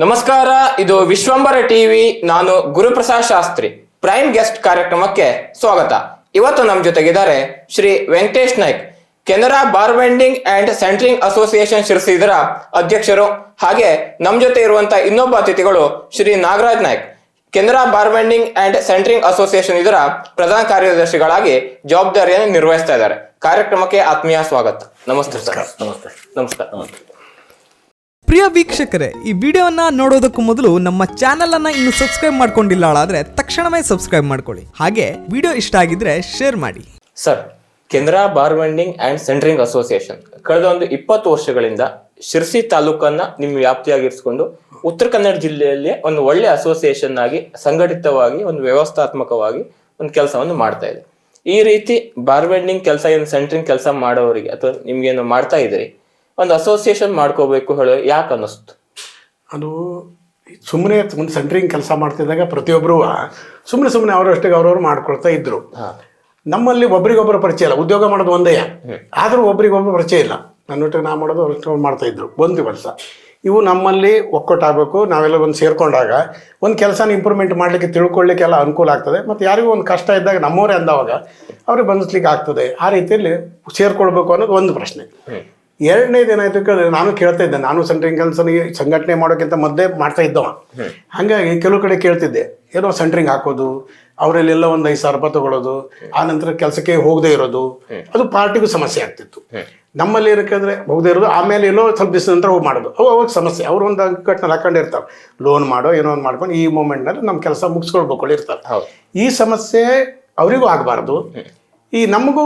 ನಮಸ್ಕಾರ, ಇದು ವಿಶ್ವಂಬರ ಟಿವಿ. ನಾನು ಗುರುಪ್ರಸಾದ್ ಶಾಸ್ತ್ರಿ. ಪ್ರೈಮ್ ಗೆಸ್ಟ್ ಕಾರ್ಯಕ್ರಮಕ್ಕೆ ಸ್ವಾಗತ. ಇವತ್ತು ನಮ್ಮ ಜೊತೆಗಿದ್ದಾರೆ Shri Venkatesh Naik, Canara bar bending and centring association Sirsi ಇದರ ಅಧ್ಯಕ್ಷರು. ಹಾಗೆ ನಮ್ಮ ಜೊತೆ ಇರುವಂತ ಇನ್ನೊಬ್ಬ ಅತಿಥಿಗಳು Shri Nagaraj Naik, Canara bar bending and centring association ಇದರ ಪ್ರಧಾನ ಕಾರ್ಯದರ್ಶಿಗಳಾಗಿ ಜವಾಬ್ದಾರಿಯನ್ನು ನಿರ್ವಹಿಸ್ತಾ ಇದ್ದಾರೆ. ಕಾರ್ಯಕ್ರಮಕ್ಕೆ ಆತ್ಮೀಯ ಸ್ವಾಗತ. ನಮಸ್ತೆ ಸರ್. ನಮಸ್ತೆ. ನಮಸ್ಕಾರ. ಪ್ರಿಯ ವೀಕ್ಷಕರೇ, ಈ ವಿಡಿಯೋನ ನೋಡೋದಕ್ಕೂ ಮೊದಲು ನಮ್ಮ ಚಾನೆಲ್ ಅನ್ನ ಇನ್ನು ಸಬ್ಸ್ಕ್ರೈಬ್ ಮಾಡ್ಕೊಂಡಿಲ್ಲ ಆದ್ರೆ ತಕ್ಷಣವೇ ಸಬ್ಸ್ಕ್ರೈಬ್ ಮಾಡ್ಕೊಳ್ಳಿ. ಹಾಗೆ ವಿಡಿಯೋ ಇಷ್ಟ ಆಗಿದ್ರೆ ಶೇರ್ ಮಾಡಿ. Sir, Canara bar bending and centring association ಕಳೆದ ಒಂದು 20 ವರ್ಷಗಳಿಂದ ಶಿರಸಿ ತಾಲೂಕನ್ನ ನಿಮ್ಮ ವ್ಯಾಪ್ತಿಯಾಗಿರಿಸಿಕೊಂಡು ಉತ್ತರ ಕನ್ನಡ ಜಿಲ್ಲೆಯಲ್ಲಿ ಒಂದು ಒಳ್ಳೆ ಅಸೋಸಿಯೇಷನ್ ಆಗಿ ಸಂಘಟಿತವಾಗಿ ಒಂದು ವ್ಯವಸ್ಥಾತ್ಮಕವಾಗಿ ಒಂದು ಕೆಲಸವನ್ನು ಮಾಡ್ತಾ ಇದೆ. ಈ ರೀತಿ ಬಾರ್ ಬೆಂಡಿಂಗ್ ಕೆಲಸ ಏನು ಸೆಂಟ್ರಿಂಗ್ ಕೆಲಸ ಮಾಡೋರಿಗೆ ಅಥವಾ ನಿಮ್ಗೇನು ಮಾಡ್ತಾ ಇದ್ರಿ, ಒಂದು ಅಸೋಸಿಯೇಷನ್ ಮಾಡ್ಕೋಬೇಕು ಹೇಳೋ ಯಾಕೆ ಅನ್ನಿಸ್ತು? ಅದು ಸುಮ್ಮನೆ ಒಂದು ಸೆಂಟ್ರಿಂಗ್ ಕೆಲಸ ಮಾಡ್ತಿದ್ದಾಗ ಪ್ರತಿಯೊಬ್ಬರು ಸುಮ್ಮನೆ ಅವರಷ್ಟಿಗೆ ಅವ್ರವ್ರು ಮಾಡ್ಕೊಳ್ತಾ ಇದ್ರು. ನಮ್ಮಲ್ಲಿ ಒಬ್ರಿಗೊಬ್ಬರು ಪರಿಚಯ ಇಲ್ಲ. ಉದ್ಯೋಗ ಮಾಡೋದು ಒಂದೇ, ಆದರೂ ಒಬ್ರಿಗೊಬ್ಬರು ಪರಿಚಯ ಇಲ್ಲ. ನನ್ನೊಟ್ಟಿಗೆ ನಾ ಮಾಡೋದು ಅವ್ರಷ್ಟು ಮಾಡ್ತಾ ಇದ್ರು. ಒಂದು ಕೆಲಸ ಇವು ನಮ್ಮಲ್ಲಿ ಒಕ್ಕೂಟಾಗಬೇಕು. ನಾವೆಲ್ಲ ಒಂದು ಸೇರ್ಕೊಂಡಾಗ ಒಂದು ಕೆಲಸನ ಇಂಪ್ರೂವ್ಮೆಂಟ್ ಮಾಡಲಿಕ್ಕೆ ತಿಳ್ಕೊಳ್ಳಿಕ್ಕೆಲ್ಲ ಅನುಕೂಲ ಆಗ್ತದೆ. ಮತ್ತು ಯಾರಿಗೂ ಒಂದು ಕಷ್ಟ ಇದ್ದಾಗ ನಮ್ಮವರೇ ಅಂದವಾಗ ಅವ್ರಿಗೆ ಬಂಧಿಸ್ಲಿಕ್ಕೆ ಆಗ್ತದೆ. ಆ ರೀತಿಯಲ್ಲಿ ಸೇರ್ಕೊಳ್ಬೇಕು ಅನ್ನೋದು ಒಂದು ಪ್ರಶ್ನೆ. ಎರಡನೇದು ಏನಾಯ್ತು ಕೇಳಿದ್ರೆ, ನಾನು ಕೇಳ್ತಾ ಇದ್ದೆ. ನಾನು ಸೆಂಟ್ರಿಂಗ್ ಕೆಲಸ ಸಂಘಟನೆ ಮಾಡೋಕ್ಕಿಂತ ಮೊದಲೇ ಮಾಡ್ತಾ ಇದ್ದವ. ಹಾಗಾಗಿ ಕೆಲವು ಕಡೆ ಕೇಳ್ತಿದ್ದೆ, ಏನೋ ಸೆಂಟ್ರಿಂಗ್ ಹಾಕೋದು, ಅವರಲ್ಲೆಲ್ಲ ಒಂದು 5,000 ರೂಪಾಯಿ ತಗೊಳ್ಳೋದು, ಆ ನಂತರ ಕೆಲಸಕ್ಕೆ ಹೋಗದೆ ಇರೋದು, ಅದು ಪಾರ್ಟಿಗೂ ಸಮಸ್ಯೆ ಆಗ್ತಿತ್ತು. ನಮ್ಮಲ್ಲಿ ಏನಕ್ಕೆ ಹೋಗದೆ ಇರೋದು, ಆಮೇಲೆ ಎಲ್ಲೋ ಸ್ವಲ್ಪ ದಿವಸ ನಂತರ ಹೋಗಿ ಮಾಡೋದು, ಅವಾಗ ಸಮಸ್ಯೆ. ಅವ್ರು ಒಂದು ಅಂಕಟ್ಟಲ್ಲಿ ಹಾಕೊಂಡಿರ್ತಾರೆ, ಲೋನ್ ಮಾಡೋ ಏನೋ ಒಂದು ಮಾಡ್ಕೊಂಡು ಈ ಮೂಮೆಂಟ್ನಲ್ಲಿ ನಮ್ಮ ಕೆಲಸ ಮುಗಿಸ್ಕೊಳ್ಬೇಕು ಇರ್ತಾರೆ. ಈ ಸಮಸ್ಯೆ ಅವರಿಗೂ ಆಗಬಾರ್ದು, ಈ ನಮಗೂ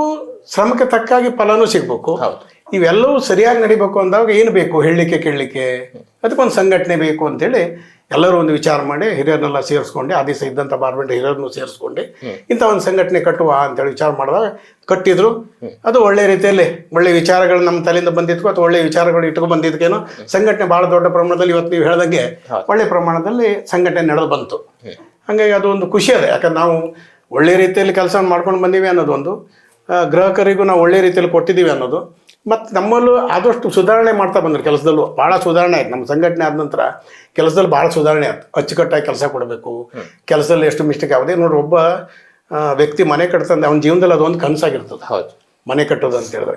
ಶ್ರಮಕ್ಕೆ ತಕ್ಕಾಗಿ ಫಲನೂ ಸಿಗ್ಬೇಕು. ಇವೆಲ್ಲವೂ ಸರಿಯಾಗಿ ನಡಿಬೇಕು ಅಂದಾಗ ಏನು ಬೇಕು ಹೇಳಲಿಕ್ಕೆ ಕೇಳಲಿಕ್ಕೆ, ಅದಕ್ಕೊಂದು ಸಂಘಟನೆ ಬೇಕು ಅಂತೇಳಿ ಎಲ್ಲರೂ ಒಂದು ವಿಚಾರ ಮಾಡಿ ಹಿರಿಯರನ್ನೆಲ್ಲ ಸೇರಿಸ್ಕೊಂಡು, ಆ ದಿವಸ ಇದ್ದಂಥ ಬಾರ್ಬೆಂಡ್ ಹಿರಿಯರನ್ನು ಸೇರಿಸ್ಕೊಂಡು ಇಂಥ ಒಂದು ಸಂಘಟನೆ ಕಟ್ಟುವ ಅಂತೇಳಿ ವಿಚಾರ ಮಾಡಿದಾಗ ಕಟ್ಟಿದ್ರು. ಅದು ಒಳ್ಳೆ ರೀತಿಯಲ್ಲಿ ಒಳ್ಳೆ ವಿಚಾರಗಳು ನಮ್ಮ ತಲೆಯಿಂದ ಬಂದಿದ್ಕು ಅಥವಾ ಒಳ್ಳೆ ವಿಚಾರಗಳು ಇಟ್ಕೊಂಡು ಬಂದಿದ್ದಕ್ಕೇನೋ ಸಂಘಟನೆ ಭಾಳ ದೊಡ್ಡ ಪ್ರಮಾಣದಲ್ಲಿ ಇವತ್ತು ನೀವು ಹೇಳ್ದಂಗೆ ಒಳ್ಳೆ ಪ್ರಮಾಣದಲ್ಲಿ ಸಂಘಟನೆ ನಡೆದು ಬಂತು. ಹಾಗಾಗಿ ಅದು ಒಂದು ಖುಷಿ ಅದೇ. ಯಾಕಂದ್ರೆ ನಾವು ಒಳ್ಳೆ ರೀತಿಯಲ್ಲಿ ಕೆಲಸ ಮಾಡ್ಕೊಂಡು ಬಂದೀವಿ ಅನ್ನೋದೊಂದು, ಗ್ರಾಹಕರಿಗೂ ನಾವು ಒಳ್ಳೆ ರೀತಿಯಲ್ಲಿ ಕೊಟ್ಟಿದ್ದೀವಿ ಅನ್ನೋದು, ಮತ್ತು ನಮ್ಮಲ್ಲೂ ಆದಷ್ಟು ಸುಧಾರಣೆ ಮಾಡ್ತಾ ಬಂದರು. ಕೆಲಸದಲ್ಲೂ ಭಾಳ ಸುಧಾರಣೆ ಆಯ್ತು. ನಮ್ಮ ಸಂಘಟನೆ ಆದ ನಂತರ ಕೆಲಸದಲ್ಲಿ ಭಾಳ ಸುಧಾರಣೆ ಆಯ್ತು. ಅಚ್ಚುಕಟ್ಟಾಗಿ ಕೆಲಸ ಕೊಡಬೇಕು, ಕೆಲಸದಲ್ಲಿ ಎಷ್ಟು ಮಿಸ್ಟೇಕ್ ಆಗೋದೇ ನೋಡ್ರಿ. ಒಬ್ಬ ವ್ಯಕ್ತಿ ಮನೆ ಕಟ್ತಂದ್ರೆ ಅವನ ಜೀವನದಲ್ಲಿ ಅದೊಂದು ಕನಸಾಗಿರ್ತದೆ. ಹೌದು, ಮನೆ ಕಟ್ಟೋದು ಅಂತ ಹೇಳಿದ್ರೆ.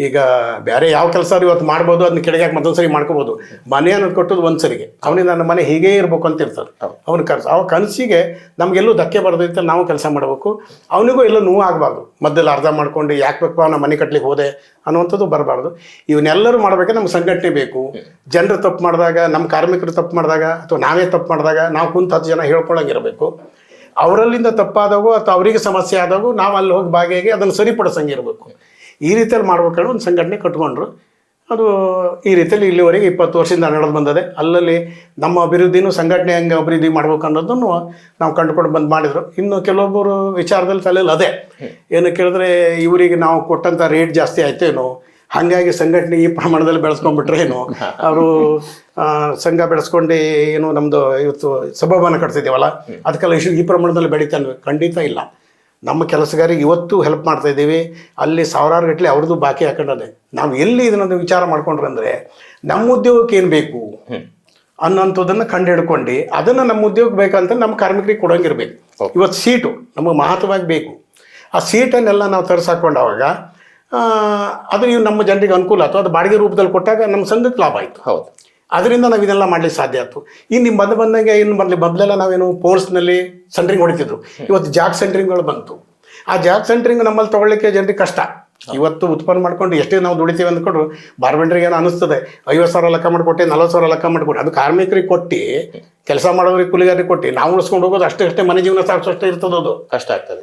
ಈಗ ಬೇರೆ ಯಾವ ಕೆಲಸ ಇವತ್ತು ಮಾಡ್ಬೋದು, ಅದನ್ನ ಕೆಳಗೆ ಮತ್ತೊಂದು ಸರಿ ಮಾಡ್ಕೋಬೋದು. ಮನೆ ಅನ್ನೋದು ಕಟ್ಟೋದು ಒಂದು ಸರಿಗೆ, ಅವನಿಗೆ ನನ್ನ ಮನೆ ಹೀಗೇ ಇರಬೇಕು ಅಂತ ಇರ್ತಾರೆ. ಅವನ ಕನಸು, ಅವ ಕನಸಿಗೆ ನಮಗೆಲ್ಲೂ ಧಕ್ಕೆ ಬರೋದೈತೆ, ನಾವು ಕೆಲಸ ಮಾಡಬೇಕು. ಅವನಿಗೂ ಎಲ್ಲೂ ನೋವು ಆಗಬಾರ್ದು. ಮಧ್ಯದಲ್ಲಿ ಅರ್ಧ ಮಾಡ್ಕೊಂಡು ಯಾಕೆ ಬೇಕು ನಾನು ಮನೆ ಕಟ್ಲಿಕ್ಕೆ ಹೋದೆ ಅನ್ನುವಂಥದ್ದು ಬರಬಾರ್ದು. ಇವನ್ನೆಲ್ಲರೂ ಮಾಡಬೇಕಾದ್ರೆ ನಮ್ಗೆ ಸಂಘಟನೆ ಬೇಕು. ಜನರು ತಪ್ಪು ಮಾಡಿದಾಗ, ನಮ್ಮ ಕಾರ್ಮಿಕರು ತಪ್ಪು ಮಾಡಿದಾಗ ಅಥವಾ ನಾವೇ ತಪ್ಪು ಮಾಡಿದಾಗ ನಾವು ಕುಂತು 10 ಜನ ಹೇಳ್ಕೊಳಂಗಿರಬೇಕು. ಅವರಲ್ಲಿಂದ ತಪ್ಪಾದಾಗೂ ಅಥವಾ ಅವರಿಗೆ ಸಮಸ್ಯೆ ಆದಾಗೂ ನಾವು ಅಲ್ಲಿ ಹೋಗಿ ಭಾಗಿಯಾಗಿ ಅದನ್ನು ಸರಿಪಡಿಸಂಗಿರಬೇಕು. ಈ ರೀತಿಯಲ್ಲಿ ಮಾಡ್ಬೇಕಾದ್ರೆ ಒಂದು ಸಂಘಟನೆ ಕಟ್ಕೊಂಡ್ರು. ಅದು ಈ ರೀತಿಯಲ್ಲಿ ಇಲ್ಲಿವರೆಗೆ 20 ವರ್ಷದಿಂದ ನಡೆದು ಬಂದದೆ. ಅಲ್ಲಲ್ಲಿ ನಮ್ಮ ಅಭಿವೃದ್ಧಿನೂ ಸಂಘಟನೆ ಹೆಂಗೆ ಅಭಿವೃದ್ಧಿ ಮಾಡ್ಬೇಕು ಅನ್ನೋದನ್ನು ನಾವು ಕಂಡುಕೊಂಡು ಬಂದು ಮಾಡಿದರು. ಇನ್ನು ಕೆಲವೊಬ್ಬರು ವಿಚಾರದಲ್ಲಿ ತಲೆಯಲ್ಲಿ ಅದೇ ಏನು ಕೇಳಿದ್ರೆ, ಇವರಿಗೆ ನಾವು ಕೊಟ್ಟಂಥ ರೇಟ್ ಜಾಸ್ತಿ ಆಯ್ತು ಏನೋ, ಹಾಗಾಗಿ ಸಂಘಟನೆ ಈ ಪ್ರಮಾಣದಲ್ಲಿ ಬೆಳೆಸ್ಕೊಂಡ್ಬಿಟ್ರೆ ಏನು, ಅವರು ಸಂಘ ಬೆಳೆಸ್ಕೊಂಡು ಏನು ನಮ್ಮದು ಇವತ್ತು ಸಭಾಭವನ ಕಟ್ತಿದ್ದೀವಲ್ಲ ಅದಕ್ಕೆಲ್ಲ ಈ ಪ್ರಮಾಣದಲ್ಲಿ ಬೆಳೀತಾನೆ. ಖಂಡಿತ ಇಲ್ಲ. ನಮ್ಮ ಕೆಲಸಗಾರಿಗೆ ಇವತ್ತು ಹೆಲ್ಪ್ ಮಾಡ್ತಾ ಇದ್ದೀವಿ. ಅಲ್ಲಿ ಸಾವಿರಾರು ಗಟ್ಟಲೆ ಅವ್ರದ್ದು ಬಾಕಿ ಹಾಕೊಂಡದೆ. ನಾವು ಎಲ್ಲಿ ಇದನ್ನೊಂದು ವಿಚಾರ ಮಾಡ್ಕೊಂಡ್ರೆ ಅಂದರೆ, ನಮ್ಮ ಉದ್ಯೋಗಕ್ಕೆ ಏನು ಬೇಕು ಅನ್ನೋಂಥದ್ದನ್ನು ಕಂಡು ಹಿಡ್ಕೊಂಡು ಅದನ್ನು ನಮ್ಮ ಉದ್ಯೋಗಕ್ಕೆ ಬೇಕಂತ ನಮ್ಮ ಕಾರ್ಮಿಕರಿಗೆ ಕೊಡೋಂಗಿರ್ಬೇಕು. ಇವತ್ತು ಸೀಟು ನಮಗೆ ಮಹತ್ವವಾಗಿ ಬೇಕು. ಆ ಸೀಟನ್ನೆಲ್ಲ ನಾವು ತರಿಸಾಕೊಂಡಾಗ ಅದು ನೀವು ನಮ್ಮ ಜನರಿಗೆ ಅನುಕೂಲ ಆಯಿತು. ಅದು ಬಾಡಿಗೆ ರೂಪದಲ್ಲಿ ಕೊಟ್ಟಾಗ ನಮ್ಮ ಸಂಘಕ್ಕೆ ಲಾಭ ಆಯಿತು. ಹೌದು, ಅದರಿಂದ ನಾವು ಇದೆಲ್ಲ ಮಾಡ್ಲಿಕ್ಕೆ ಸಾಧ್ಯ ಆಯ್ತು. ಇನ್ನು ಬಂದಂಗೆ ಇನ್ನು ಮೊದಲೆಲ್ಲ ನಾವೇನು ಪೋರ್ಸ್ನಲ್ಲಿ ಸೆಂಟ್ರಿಂಗ್ ಹೊಡಿತಿದ್ರು. ಇವತ್ತು ಜಾಕ್ ಸೆಂಟ್ರಿಂಗ್ಗಳು ಬಂತು. ಆ ಜಾಕ್ ಸೆಂಟ್ರಿಂಗ್ ನಮ್ಮಲ್ಲಿ ತೊಗೊಳ್ಳಿಕ್ಕೆ ಜನರಿಗೆ ಕಷ್ಟ. ಇವತ್ತು ಉತ್ಪನ್ನ ಮಾಡ್ಕೊಂಡು ಎಷ್ಟೇ ನಾವು ದುಡಿತೀವಿ ಅಂದ್ಕೊಂಡ್ರು ಬಾರ್ಬೆಂಡ್ರಿಗೆ ಏನೋ ಅನಿಸ್ತದೆ, 50,000 ಲೆಕ್ಕ ಮಾಡಿಕೊಟ್ಟೆ, 40,000 ಲೆಕ್ಕ ಮಾಡಿಕೊಟ್ಟೆ. ಅದು ಕಾರ್ಮಿಕರಿಗೆ ಕೊಟ್ಟು, ಕೆಲಸ ಮಾಡೋರಿಗೆ ಕೂಲಿಗಾರಿಗೆ ಕೊಟ್ಟು ನಾವು ಉಳಿಸ್ಕೊಂಡು ಹೋಗೋದು ಅಷ್ಟೇ ಮನೆ ಜೀವನ ಸಾಗಿಸೋಷ್ಟೇ ಇರ್ತದೆ. ಅದು ಕಷ್ಟ ಆಗ್ತದೆ.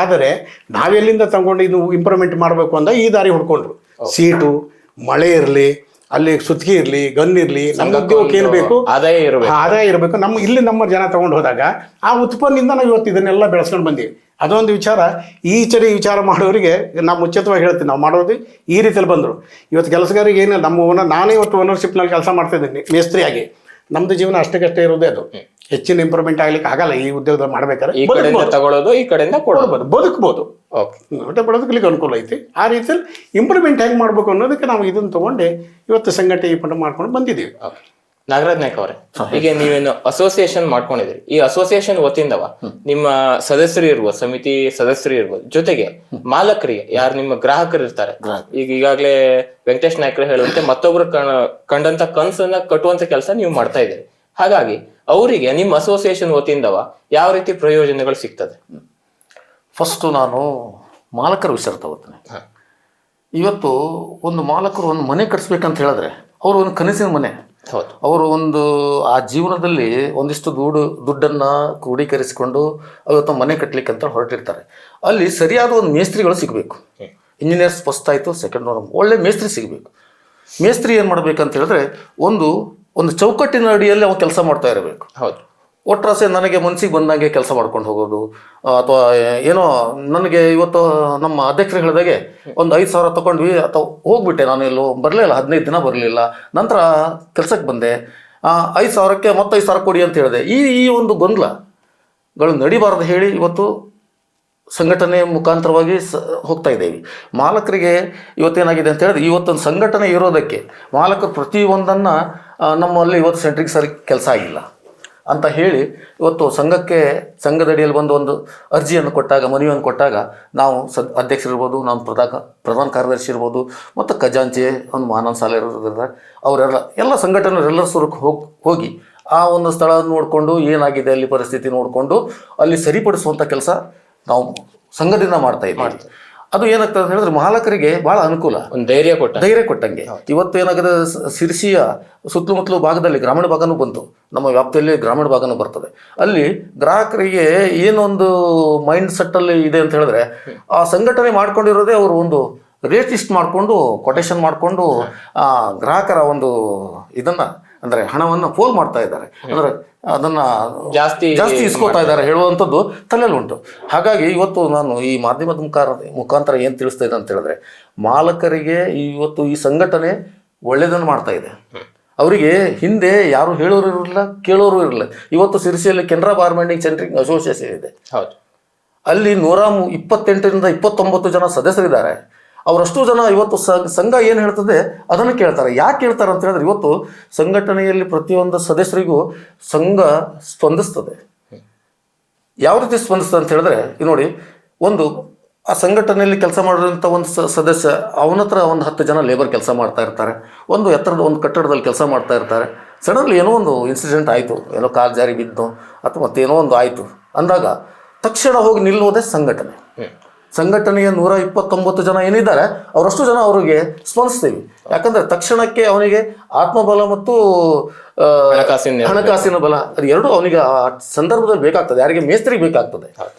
ಆದರೆ ನಾವೆಲ್ಲಿಂದ ತಗೊಂಡು ಇದು ಇಂಪ್ರೂವ್ಮೆಂಟ್ ಮಾಡಬೇಕು ಅಂದ ಈ ದಾರಿ ಹುಡ್ಕೊಂಡ್ರು. ಸೀಟು, ಮಳೆ ಇರಲಿ, ಅಲ್ಲಿ ಸುತ್ತಿಗೆ ಇರಲಿ, ಗನ್ ಇರಲಿ, ನಮ್ಮ ಉದ್ಯೋಗಕ್ಕೆ ಏನು ಬೇಕು ಆದಾಯ ಇರಬೇಕು. ನಮ್ಮ ಜನ ತಗೊಂಡು ಹೋದಾಗ ಆ ಉತ್ಪನ್ನದಿಂದ ನಾವು ಇವತ್ತು ಇದನ್ನೆಲ್ಲ ಬೆಳೆಸ್ಕೊಂಡು ಬಂದೀವಿ. ಅದೊಂದು ವಿಚಾರ. ವಿಚಾರ ಮಾಡೋರಿಗೆ ನಾವು ಮುಂಚಿತವಾಗಿ ಹೇಳ್ತೀವಿ, ನಾವು ಮಾಡೋದು ಈ ರೀತಿಯಲ್ಲಿ ಬಂದರು. ಇವತ್ತು ಕೆಲಸಗಾರಿಗೆ ಏನು ನಾನೇ ಇವತ್ತು ಓನರ್ಶಿಪ್ನಲ್ಲಿ ಕೆಲಸ ಮಾಡ್ತಾಯಿದ್ದೀನಿ ಮೇಸ್ತ್ರಿಯಾಗಿ. ನಮ್ಮದು ಜೀವನ ಅಷ್ಟಕ್ಕಷ್ಟೇ ಇರೋದೇ. ಅದು ಹೆಚ್ಚಿನ ಇಂಪ್ರೂವ್ಮೆಂಟ್ ಆಗ್ಲಿಕ್ಕೆ ಆಗಲ್ಲ. ಈ ಉದ್ಯೋಗದಲ್ಲಿ ಮಾಡ್ಬೇಕಾದ್ರೆ ತಗೊಳ್ಳೋದು, ಈ ಕಡೆಯಿಂದ ಕೊಡ್ಬೋದು, ಬದುಕ್ಬೋದು. ಹೊಟ್ಟೆ ಬದುಕಲಿಕ್ಕೆ ಅನುಕೂಲ ಐತಿ. ಆ ರೀತಿಯಲ್ಲಿ ಇಂಪ್ರೂವ್ಮೆಂಟ್ ಹೆಂಗೆ ಮಾಡಬೇಕು ಅನ್ನೋದಕ್ಕೆ ನಾವು ಇದನ್ನು ತೊಗೊಂಡು ಇವತ್ತು ಸಂಘಟನೆ ಈ ಪಂಡ ಮಾಡ್ಕೊಂಡು ಬಂದಿದ್ದೀವಿ. ನಾಗರಾಜ್ ನಾಯ್ಕ ಅವರೇ, ಈಗ ನೀವೇನು ಅಸೋಸಿಯೇಷನ್ ಮಾಡ್ಕೊಂಡಿದ್ರಿ, ಈ ಅಸೋಸಿಯೇಷನ್ ವತಿಯಿಂದವ ನಿಮ್ಮ ಸದಸ್ಯರು ಇರ್ಬೋದು, ಸಮಿತಿ ಸದಸ್ಯರು ಇರ್ಬೋದು, ಜೊತೆಗೆ ಮಾಲಕರಿಗೆ ಯಾರು ನಿಮ್ಮ ಗ್ರಾಹಕರು ಇರ್ತಾರೆ, ಈಗ ಈಗಾಗಲೇ ವೆಂಕಟೇಶ್ ನಾಯ್ಕರು ಹೇಳುವಂತೆ ಮತ್ತೊಬ್ರು ಕಂಡಂತ ಕನಸನ್ನ ಕಟ್ಟುವಂತ ಕೆಲಸ ನೀವು ಮಾಡ್ತಾ ಇದ್ದೀರಿ. ಹಾಗಾಗಿ ಅವರಿಗೆ ನಿಮ್ಮ ಅಸೋಸಿಯೇಷನ್ ವತಿಯಿಂದವ ಯಾವ ರೀತಿ ಪ್ರಯೋಜನಗಳು ಸಿಗ್ತದೆ? ಫಸ್ಟು ನಾನು ಮಾಲಕರ ವಿಚಾರ ತಗೋತೀನಿ. ಇವತ್ತು ಒಂದು ಮಾಲಕರು ಒಂದು ಮನೆ ಕಟ್ಸ್ಬೇಕಂತ ಹೇಳಿದ್ರೆ ಅವರು ಒಂದು ಕನಸಿನ ಮನೆ, ಅವರು ಒಂದು ಆ ಜೀವನದಲ್ಲಿ ಒಂದಿಷ್ಟು ದುಡ್ಡನ್ನು ಕ್ರೋಢೀಕರಿಸಿಕೊಂಡು ಅವತ್ತು ಮನೆ ಕಟ್ಟಲಿಕ್ಕೆ ಅಂತ ಹೊರಟಿರ್ತಾರೆ. ಅಲ್ಲಿ ಸರಿಯಾದ ಒಂದು ಮೇಸ್ತ್ರಿಗಳು ಸಿಗಬೇಕು. ಇಂಜಿನಿಯರ್ಸ್ ಫಸ್ಟ್ ಆಯಿತು, ಸೆಕೆಂಡ್ ಒಳ್ಳೆ ಮೇಸ್ತ್ರಿ ಸಿಗಬೇಕು. ಮೇಸ್ತ್ರಿ ಏನು ಮಾಡಬೇಕಂತ ಹೇಳಿದ್ರೆ ಒಂದು ಚೌಕಟ್ಟಿನ ಅಡಿಯಲ್ಲಿ ಅವ್ನು ಕೆಲಸ ಮಾಡ್ತಾ ಇರಬೇಕು. ಹೌದು, ಒಟ್ರಾಸೆ ನನಗೆ ಮನಸ್ಸಿಗೆ ಬಂದಂಗೆ ಕೆಲಸ ಮಾಡ್ಕೊಂಡು ಹೋಗೋದು, ಅಥವಾ ಏನೋ ನನಗೆ ಇವತ್ತು ನಮ್ಮ ಅಧ್ಯಕ್ಷರು ಹೇಳಿದಾಗೆ ಒಂದು 5,000 ತೊಗೊಂಡ್ವಿ ಅಥವಾ ಹೋಗ್ಬಿಟ್ಟೆ, ನಾನು ಎಲ್ಲೋ ಬರಲಿಲ್ಲ, 15 ದಿನ ಬರಲಿಲ್ಲ, ನಂತರ ಕೆಲಸಕ್ಕೆ ಬಂದೆ, 5,000ಕ್ಕೆ ಮತ್ತೆ 5,000 ಕೊಡಿ ಅಂತ ಹೇಳಿದೆ. ಈ ಒಂದು ಗೊಂದಲಗಳು ನಡಿಬಾರ್ದು ಹೇಳಿ ಇವತ್ತು ಸಂಘಟನೆ ಮುಖಾಂತರವಾಗಿ ಹೋಗ್ತಾ ಇದ್ದೇವೆ. ಮಾಲಕರಿಗೆ ಇವತ್ತೇನಾಗಿದೆ ಅಂತ ಹೇಳಿದ್ರೆ, ಇವತ್ತೊಂದು ಸಂಘಟನೆ ಇರೋದಕ್ಕೆ ಮಾಲಕರು ಪ್ರತಿಯೊಂದನ್ನು ನಮ್ಮಲ್ಲಿ ಇವತ್ತು ಸೆಂಟ್ರಿಗೆ ಸರಿ ಕೆಲಸ ಆಗಿಲ್ಲ ಅಂತ ಹೇಳಿ ಇವತ್ತು ಸಂಘದಡಿಯಲ್ಲಿ ಒಂದು ಅರ್ಜಿಯನ್ನು ಕೊಟ್ಟಾಗ, ಮನವಿಯನ್ನು ಕೊಟ್ಟಾಗ ನಾವು ಅಧ್ಯಕ್ಷರಿರ್ಬೋದು, ನಾವು ಪ್ರಧಾನ ಕಾರ್ಯದರ್ಶಿ ಇರ್ಬೋದು, ಮತ್ತು ಖಜಾಂಚಿ ಒಂದು ಮಾನವ ಸಾಲ ಇರೋದ್ರಿಂದ ಎಲ್ಲ ಸಂಘಟನೆಯವರೆಲ್ಲರ ಸ್ವರಕ್ಕೆ ಹೋಗಿ ಆ ಒಂದು ಸ್ಥಳ ನೋಡಿಕೊಂಡು ಏನಾಗಿದೆ ಅಲ್ಲಿ ಪರಿಸ್ಥಿತಿ ನೋಡಿಕೊಂಡು ಅಲ್ಲಿ ಸರಿಪಡಿಸುವಂಥ ಕೆಲಸ ನಾವು ಸಂಘದಿಂದ ಮಾಡ್ತಾ ಇದ್ದೀವಿ. ಅದು ಏನಾಗ್ತದೆ ಅಂತ ಹೇಳಿದ್ರೆ ಮಾಲಕರಿಗೆ ಭಾಳ ಅನುಕೂಲ, ಒಂದು ಧೈರ್ಯ ಕೊಟ್ಟಂಗೆ. ಇವತ್ತು ಏನಾಗಿದೆ, ಶಿರ್ಸಿಯ ಸುತ್ತಮುತ್ತಲು ಭಾಗದಲ್ಲಿ ಗ್ರಾಮೀಣ ಭಾಗನೂ ಬಂತು, ನಮ್ಮ ವ್ಯಾಪ್ತಿಯಲ್ಲಿ ಗ್ರಾಮೀಣ ಭಾಗನೂ ಬರ್ತದೆ. ಅಲ್ಲಿ ಗ್ರಾಹಕರಿಗೆ ಏನೊಂದು ಮೈಂಡ್ ಸೆಟ್ಟಲ್ಲಿ ಇದೆ ಅಂತ ಹೇಳಿದ್ರೆ, ಆ ಸಂಘಟನೆ ಮಾಡ್ಕೊಂಡಿರೋದೇ ಅವರು ಒಂದು ರೇಟ್ ಲಿಸ್ಟ್ ಮಾಡಿಕೊಂಡು ಕೊಟೇಶನ್ ಮಾಡಿಕೊಂಡು ಗ್ರಾಹಕರ ಒಂದು ಇದನ್ನು ಅಂದರೆ ಹಣವನ್ನು ಪೋಲ್ ಮಾಡ್ತಾ ಇದ್ದಾರೆ, ಅಂದರೆ ಅದನ್ನು ಜಾಸ್ತಿ ಇಸ್ಕೋತಾ ಇದ್ದಾರೆ ಹೇಳುವಂಥದ್ದು ತಲೆಯಲ್ಲಿ ಉಂಟು. ಹಾಗಾಗಿ ಇವತ್ತು ನಾನು ಈ ಮಾಧ್ಯಮದ ಮುಖಾಂತರ ಏನು ತಿಳಿಸ್ತಾ ಇದ್ದೆ ಅಂತ ಹೇಳಿದ್ರೆ, ಮಾಲಕರಿಗೆ ಇವತ್ತು ಈ ಸಂಘಟನೆ ಒಳ್ಳೆಯದನ್ನು ಮಾಡ್ತಾ ಇದೆ. ಅವರಿಗೆ ಹಿಂದೆ ಯಾರು ಹೇಳೋರು ಇರಲಿಲ್ಲ, ಕೇಳೋರು ಇರಲಿಲ್ಲ. ಇವತ್ತು ಸಿರಿಸಿಯಲ್ಲಿ Canara bar bending centring association ಇದೆ. ಹೌದು, ಅಲ್ಲಿ 128ರಿಂದ 29 ಜನ ಸದಸ್ಯರಿದ್ದಾರೆ. ಅವರಷ್ಟು ಜನ ಇವತ್ತು ಸಂಘ ಏನು ಹೇಳ್ತದೆ ಅದನ್ನು ಕೇಳ್ತಾರೆ. ಯಾಕೆ ಕೇಳ್ತಾರೆ ಅಂತ ಹೇಳಿದ್ರೆ, ಇವತ್ತು ಸಂಘಟನೆಯಲ್ಲಿ ಪ್ರತಿಯೊಂದು ಸದಸ್ಯರಿಗೂ ಸಂಘ ಸ್ಪಂದಿಸ್ತದೆ. ಯಾವ ರೀತಿ ಸ್ಪಂದಿಸ್ತದೆ ಅಂತ ಹೇಳಿದ್ರೆ, ನೋಡಿ, ಆ ಸಂಘಟನೆಯಲ್ಲಿ ಕೆಲಸ ಮಾಡಿರೋಂಥ ಒಂದು ಸದಸ್ಯ, ಅವನ ಹತ್ರ ಒಂದು 10 ಜನ ಲೇಬರ್ ಕೆಲಸ ಮಾಡ್ತಾ ಇರ್ತಾರೆ, ಒಂದು ಎತ್ತರದ ಒಂದು ಕಟ್ಟಡದಲ್ಲಿ ಕೆಲಸ ಮಾಡ್ತಾ ಇರ್ತಾರೆ. ಸಡನ್ಲಿ ಏನೋ ಒಂದು ಇನ್ಸಿಡೆಂಟ್ ಆಯಿತು, ಏನೋ ಕಾಲು ಜಾರಿ ಬಿದ್ದು ಅಥವಾ ಮತ್ತೇನೋ ಒಂದು ಆಯಿತು ಅಂದಾಗ ತಕ್ಷಣ ಹೋಗಿ ನಿಲ್ಲುವುದೇ ಸಂಘಟನೆಯ 129 ಜನ ಏನಿದ್ದಾರೆ ಅವರಷ್ಟು ಜನ ಅವರಿಗೆ ಸ್ಪಂದಿಸ್ತೀವಿ. ಯಾಕಂದರೆ ತಕ್ಷಣಕ್ಕೆ ಅವನಿಗೆ ಆತ್ಮಬಲ ಮತ್ತು ಹಣಕಾಸಿನ ಬಲ ಅದು ಎರಡೂ ಅವನಿಗೆ ಆ ಸಂದರ್ಭದಲ್ಲಿ ಬೇಕಾಗ್ತದೆ. ಯಾರಿಗೆ ಮೇಸ್ತ್ರಿಗೆ ಬೇಕಾಗ್ತದೆ.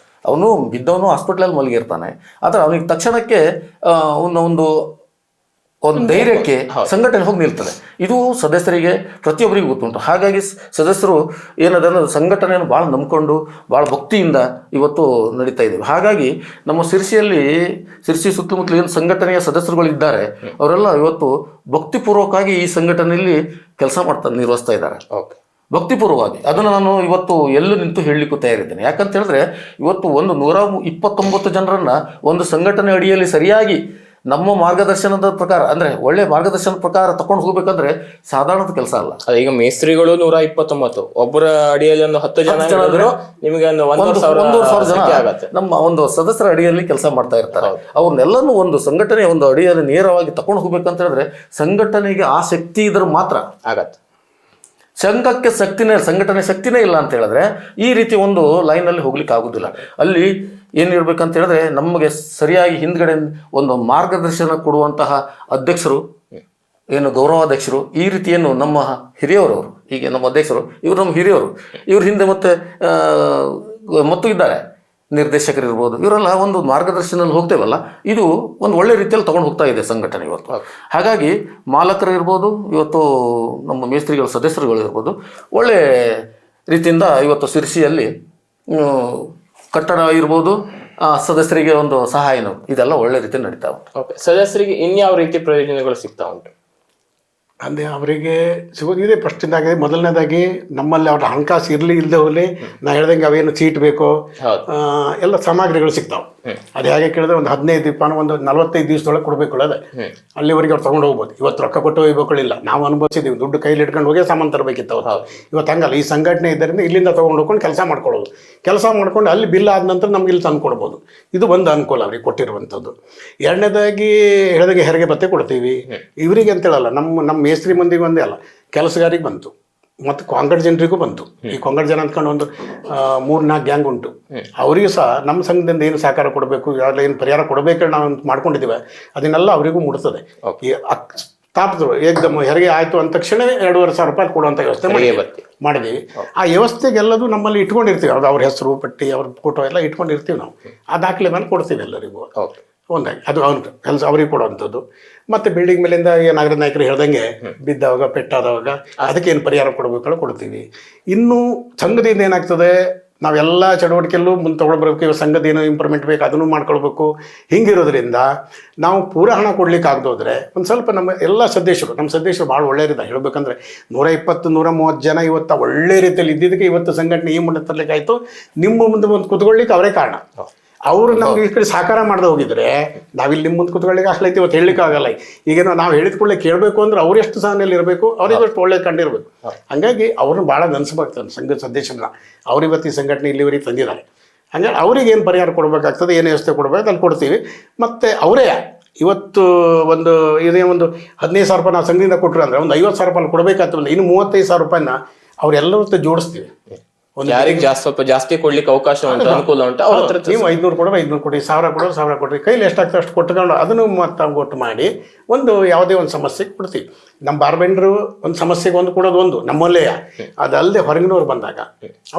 ಅವನು ಬಿದ್ದವನು ಹಾಸ್ಪಿಟ್ಲಲ್ಲಿ ಮಲಗಿರ್ತಾನೆ, ಆದರೆ ಅವನಿಗೆ ತಕ್ಷಣಕ್ಕೆ ಒಂದು ಧೈರ್ಯಕ್ಕೆ ಸಂಘಟನೆ ಹೋಗಿ ನಿಲ್ತದೆ. ಇದು ಸದಸ್ಯರಿಗೆ ಪ್ರತಿಯೊಬ್ಬರಿಗೂ ಗೊತ್ತುಂಟು. ಹಾಗಾಗಿ ಸದಸ್ಯರು ಏನದನ್ನು ಸಂಘಟನೆಯನ್ನು ಭಾಳ ನಂಬಿಕೊಂಡು ಭಾಳ ಭಕ್ತಿಯಿಂದ ಇವತ್ತು ನಡೀತಾ ಇದ್ದೀವಿ. ಹಾಗಾಗಿ ನಮ್ಮ ಶಿರ್ಸಿ ಸುತ್ತಮುತ್ತಲು ಏನು ಸಂಘಟನೆಯ ಸದಸ್ಯರುಗಳಿದ್ದಾರೆ ಅವರೆಲ್ಲ ಇವತ್ತು ಭಕ್ತಿಪೂರ್ವಕವಾಗಿ ಈ ಸಂಘಟನೆಯಲ್ಲಿ ಕೆಲಸ ನಿರ್ವಹಿಸ್ತಾ ಇದ್ದಾರೆ. ಭಕ್ತಿಪೂರ್ವವಾಗಿ ಅದನ್ನು ನಾನು ಇವತ್ತು ಎಲ್ಲೂ ನಿಂತು ಹೇಳಲಿಕ್ಕೂ ತಯಾರಿದ್ದೇನೆ. ಯಾಕಂತ ಹೇಳಿದ್ರೆ, ಇವತ್ತು 129 ಜನರನ್ನು ಒಂದು ಸಂಘಟನೆ ಅಡಿಯಲ್ಲಿ ಸರಿಯಾಗಿ ನಮ್ಮ ಮಾರ್ಗದರ್ಶನದ ಪ್ರಕಾರ, ಅಂದ್ರೆ ಒಳ್ಳೆ ಮಾರ್ಗದರ್ಶನದ ಪ್ರಕಾರ ತಕೊಂಡು ಹೋಗ್ಬೇಕಂದ್ರೆ ಸಾಧಾರಣದ ಕೆಲಸ ಅಲ್ಲ. ಈಗ ಮೇಸ್ತ್ರಿಗಳು 129, ಒಬ್ಬರ ಅಡಿಯಲ್ಲಿ ಒಂದು 10 ಜನ ನಿಮಗೆ 1,000 ಜನ ನಮ್ಮ ಒಂದು ಸದಸ್ಯರ ಅಡಿಯಲ್ಲಿ ಕೆಲಸ ಮಾಡ್ತಾ ಇರ್ತಾರೆ. ಅವ್ರನ್ನೆಲ್ಲನೂ ಒಂದು ಸಂಘಟನೆ ಒಂದು ಅಡಿಯಲ್ಲಿ ನೇರವಾಗಿ ತಕೊಂಡು ಹೋಗ್ಬೇಕಂತ ಹೇಳಿದ್ರೆ ಸಂಘಟನೆಗೆ ಆ ಶಕ್ತಿ ಇದ್ರೆ ಮಾತ್ರ ಆಗತ್ತೆ. ಸಂಘಕ್ಕೆ ಸಂಘಟನೆ ಶಕ್ತಿನೇ ಇಲ್ಲ ಅಂತ ಹೇಳಿದ್ರೆ ಈ ರೀತಿ ಒಂದು ಲೈನಲ್ಲಿ ಹೋಗ್ಲಿಕ್ಕೆ ಆಗುದಿಲ್ಲ. ಅಲ್ಲಿ ಏನಿರ್ಬೇಕಂತ ಹೇಳಿದ್ರೆ, ನಮಗೆ ಸರಿಯಾಗಿ ಹಿಂದ್ಗಡೆ ಒಂದು ಮಾರ್ಗದರ್ಶನ ಕೊಡುವಂತಹ ಅಧ್ಯಕ್ಷರು, ಏನು ಗೌರವಾಧ್ಯಕ್ಷರು, ಈ ರೀತಿ ಏನು ನಮ್ಮ ಹಿರಿಯವರು, ಹೀಗೆ ನಮ್ಮ ಅಧ್ಯಕ್ಷರು ಇವರು ನಮ್ಮ ಹಿರಿಯವರು, ಇವ್ರ ಹಿಂದೆ ಮತ್ತು ಇದ್ದಾರೆ ನಿರ್ದೇಶಕರು ಇರ್ಬೋದು, ಇವರೆಲ್ಲ ಒಂದು ಮಾರ್ಗದರ್ಶನದಲ್ಲಿ ಹೋಗ್ತೇವಲ್ಲ, ಇದು ಒಂದು ಒಳ್ಳೆ ರೀತಿಯಲ್ಲಿ ತೊಗೊಂಡು ಹೋಗ್ತಾ ಇದೆ ಸಂಘಟನೆ ಇವತ್ತು. ಹಾಗಾಗಿ ಮಾಲಕರು ಇರ್ಬೋದು, ಇವತ್ತು ನಮ್ಮ ಮೇಸ್ತ್ರಿಗಳ ಸದಸ್ಯರುಗಳು ಇರ್ಬೋದು, ಒಳ್ಳೆ ರೀತಿಯಿಂದ ಇವತ್ತು ಶಿರ್ಸಿಯಲ್ಲಿ ಕಟ್ಟಡ ಇರ್ಬೋದು, ಸದಸ್ಯರಿಗೆ ಒಂದು ಸಹಾಯನೂ, ಇದೆಲ್ಲ ಒಳ್ಳೆ ರೀತಿಯಲ್ಲಿ ನಡೀತಾ ಉಂಟು. ಸದಸ್ಯರಿಗೆ ಇನ್ಯಾವ ರೀತಿ ಪ್ರಯೋಜನಗಳು ಸಿಗ್ತಾ ಉಂಟು? ಅಂದರೆ ಅವರಿಗೆ ಸಿಗೋದಿದೆ. ಫಸ್ಟಿಂದಾಗಿದೆ, ಮೊದಲನೇದಾಗಿ ನಮ್ಮಲ್ಲಿ ಅವ್ರ ಹಣಕಾಸು ಇರಲಿ ಇಲ್ಲದೆ ಹೋಗಲಿ, ನಾ ಹೇಳ್ದಂಗೆ ಅವೇನು ಚೀಟ್ ಬೇಕೋ ಎಲ್ಲ ಸಾಮಗ್ರಿಗಳು ಸಿಗ್ತಾವೆ. ಅದು ಹೇಗೆ ಕೇಳಿದ್ರೆ ಒಂದು 15 ದಿಪ್ಪಾನು ಒಂದು 45 ದಿವಸದೊಳಗೆ ಕೊಡಬೇಕು ಅದೇ ಅಲ್ಲಿವರೆಗೆ ಅವ್ರು ತೊಗೊಂಡು ಹೋಗ್ಬೋದು. ಇವತ್ತು ರೊಕ್ಕ ಕೊಟ್ಟು ಹೋಗ್ಬೇಕಲ್ಲ, ನಾವು ಅನುಭವಿಸಿದ್ದೀವಿ, ದುಡ್ಡು ಕೈಲಿ ಇಟ್ಕೊಂಡು ಹೋಗಿ ಸಾಮಾನು ತರಬೇಕಿತ್ತು ಅವತ್ತು. ಇವತ್ತು ಹಂಗಲ್ಲ, ಈ ಸಂಘಟನೆ ಇದರಿಂದ ಇಲ್ಲಿಂದ ತೊಗೊಂಡು ಹೋಗ್ಕೊಂಡು ಕೆಲಸ ಮಾಡ್ಕೊಳ್ಳೋದು, ಕೆಲಸ ಮಾಡ್ಕೊಂಡು ಅಲ್ಲಿ ಬಿಲ್ ಆದ ನಂತರ ನಮ್ಗೆ ಇಲ್ಲಿ ತಂದು ಕೊಡ್ಬೋದು. ಇದು ಒಂದು ಅನುಕೂಲ ಅವ್ರಿಗೆ ಕೊಟ್ಟಿರುವಂಥದ್ದು. ಎರಡನೇದಾಗಿ ಹೇಳಿದಾಗೆ ಹೆರಿಗೆ ಭತ್ತೆ ಕೊಡ್ತೀವಿ ಇವರಿಗೆ ಅಂತೇಳಲ್ಲ, ನಮ್ಮ ಮೇಸ್ತ್ರಿ ಮಂದಿಗೆ ಒಂದೇ ಅಲ್ಲ, ಕೆಲಸಗಾರಿಗೆ ಬಂತು ಮತ್ತು ಕೊಂಗಡ್ ಜನರಿಗೂ ಬಂತು. ಈ ಕೊಂಗಡ್ ಜನ ಅಂದ್ಕೊಂಡು ಒಂದು 3-4 ಗ್ಯಾಂಗ್ ಉಂಟು. ಅವರಿಗೂ ಸಹ ನಮ್ಮ ಸಂಘದಿಂದ ಏನು ಸಹಕಾರ ಕೊಡಬೇಕು, ಯಾರು ಏನು ಪರಿಹಾರ ಕೊಡಬೇಕು ನಾವು ಮಾಡ್ಕೊಂಡಿದ್ದೀವಿ ಅದನ್ನೆಲ್ಲ ಅವರಿಗೂ ಮುಟ್ತದೆ. ಈ ತಾಪದ್ರು ಏಕದಮ್ ಹೆರಿಗೆ ಆಯಿತು ಅಂದ ತಕ್ಷಣ 2,500 ರೂಪಾಯಿ ಕೊಡುವಂಥ ವ್ಯವಸ್ಥೆ ಮಾಡಿದ್ದೀವಿ. ಆ ವ್ಯವಸ್ಥೆಗೆಲ್ಲದು ನಮ್ಮಲ್ಲಿ ಇಟ್ಕೊಂಡಿರ್ತೀವಿ, ಅದು ಅವ್ರ ಹೆಸರು ಪಟ್ಟಿ ಅವ್ರ ಫೋಟೋ ಎಲ್ಲ ಇಟ್ಕೊಂಡಿರ್ತೀವಿ ನಾವು. ಆ ದಾಖಲೆ ಮೇಲೆ ಕೊಡ್ತೀವಿ ಎಲ್ಲರಿಗೂ ಒಂದಾಗಿ. ಅದು ಅವ್ರ ಕೆಲಸ ಅವ್ರಿಗೆ ಕೊಡುವಂಥದ್ದು. ಮತ್ತು ಬಿಲ್ಡಿಂಗ್ ಮೇಲಿಂದ ನಾಗರ ನಾಯಕರು ಹೇಳ್ದಂಗೆ ಬಿದ್ದವಾಗ ಪೆಟ್ಟಾದವಾಗ ಅದಕ್ಕೆ ಏನು ಪರಿಹಾರ ಕೊಡಬೇಕಲ್ಲ ಕೊಡ್ತೀವಿ. ಇನ್ನು ಸಂಘದಿಂದ ಏನಾಗ್ತದೆ, ನಾವೆಲ್ಲ ಚಟುವಟಿಕೆಯಲ್ಲೂ ಮುಂದೆ ತೊಗೊಳ್ಬರ್ಬೇಕು. ಇವಾಗ ಸಂಘದ ಏನೋ ಇಂಪ್ರೂವ್ಮೆಂಟ್ ಬೇಕು ಅದನ್ನು ಮಾಡ್ಕೊಳ್ಬೇಕು. ಹಿಂಗಿರೋದ್ರಿಂದ ನಾವು ಪೂರ ಹಣ ಕೊಡ್ಲಿಕ್ಕೆ ಆಗದೋದ್ರೆ ಒಂದು ಸ್ವಲ್ಪ ನಮ್ಮ ಎಲ್ಲ ಸದಸ್ಯರು ಭಾಳ ಒಳ್ಳೆಯರಿದ್ದಾರೆ. ಹೇಳ್ಬೇಕಂದ್ರೆ 120-130 ಜನ ಇವತ್ತು ಒಳ್ಳೆ ರೀತಿಯಲ್ಲಿ ಇದ್ದಿದ್ದಕ್ಕೆ ಇವತ್ತು ಸಂಘಟನೆ ಈ ಮುಂದೆ ತರಲಿಕ್ಕೆ ಆಯಿತು. ನಿಮ್ಮ ಮುಂದೆ ಒಂದು ಕುತ್ಕೊಳ್ಳಿಕ್ಕೆ ಅವರೇ ಕಾರಣ. ಅವರು ನಮ್ಗೆ ಈ ಕಡೆ ಸಹಕಾರ ಮಾಡದೆ ಹೋಗಿದ್ರೆ ನಾವಿಲ್ಲಿ ನಿಮ್ಮ ಮುಂದೆ ಕುತ್ಕೊಳ್ಳಿಕ್ಕೆ ಆಗ್ಲೈತಿ, ಇವತ್ತು ಹೇಳಲಿಕ್ಕೆ ಆಗಲ್ಲ. ಈಗೇನೋ ನಾವು ಹೇಳಿದ ಕೂಡಲೇ ಕೇಳಬೇಕು ಅಂದ್ರೆ ಅವ್ರು ಎಷ್ಟು ಸಹನೆಯಲ್ಲಿ ಇರಬೇಕು, ಅವ್ರಿಗೆ ಅಷ್ಟು ಒಳ್ಳೆ ಕಂಡಿರ್ಬೇಕು. ಹಾಗಾಗಿ ಅವ್ರನ್ನ ಭಾಳ ನೆನೆಸ್ಬೇಕಾಗ್ತದೆ ಸಂಘದ ಸದಸ್ಯರನ್ನ. ಅವ್ರು ಇವತ್ತು ಈ ಸಂಘಟನೆ ಇಲ್ಲಿವರೆಗೆ ತಂದಿದ್ದಾರೆ. ಹಂಗಾಗಿ ಅವ್ರಿಗೆ ಏನು ಪರಿಹಾರ ಕೊಡಬೇಕಾಗ್ತದೆ, ಏನು ವ್ಯವಸ್ಥೆ ಕೊಡಬೇಕು ಅಲ್ಲಿ ಕೊಡ್ತೀವಿ. ಮತ್ತು ಅವರೇ ಇವತ್ತು ಒಂದು 15,000 ರೂಪಾಯಿ ನಾವು ಸಂಘದಿಂದ ಕೊಟ್ಟರು ಅಂದರೆ ಒಂದು 50,000 ರೂಪಾಯಿ ಕೊಡಬೇಕಾಗ್ತದೆ. ಇನ್ನು 35,000 ರೂಪಾಯಿನ ಅವರೆಲ್ಲರೂ ಜೋಡಿಸ್ತೀವಿ. ಯಾರಿಗೆ ಸ್ವಲ್ಪ ಜಾಸ್ತಿ ಕೊಡ್ಲಿಕ್ಕೆ ಅವಕಾಶ ಉಂಟು, ಅನುಕೂಲ ಉಂಟು, ಅವ್ರ ಹತ್ರ ನೀವು 500 ಕೊಡೋ 500 ಕೊಡಿ, 1,000 ಕೊಡ್ರಿ, ಕೈಲಿ ಎಷ್ಟಾಗ್ತದೆ ಅಷ್ಟು ಕೊಟ್ಕೊಂಡು ಅದನ್ನು ಮತ್ತೆ ಒಟ್ಟು ಮಾಡಿ ಒಂದು ಯಾವುದೇ ಒಂದು ಸಮಸ್ಯೆಗೆ ಕೊಡ್ತೀವಿ. ನಮ್ಮ ಬಾರ್ಬೆಂಡ್ರು ಒಂದು ಸಮಸ್ಯೆಗೆ ಒಂದು ಕೊಡೋದು ಒಂದು ನಮ್ಮಲ್ಲೇ, ಅದಲ್ಲದೆ ಹೊರಗಿನವ್ರು ಬಂದಾಗ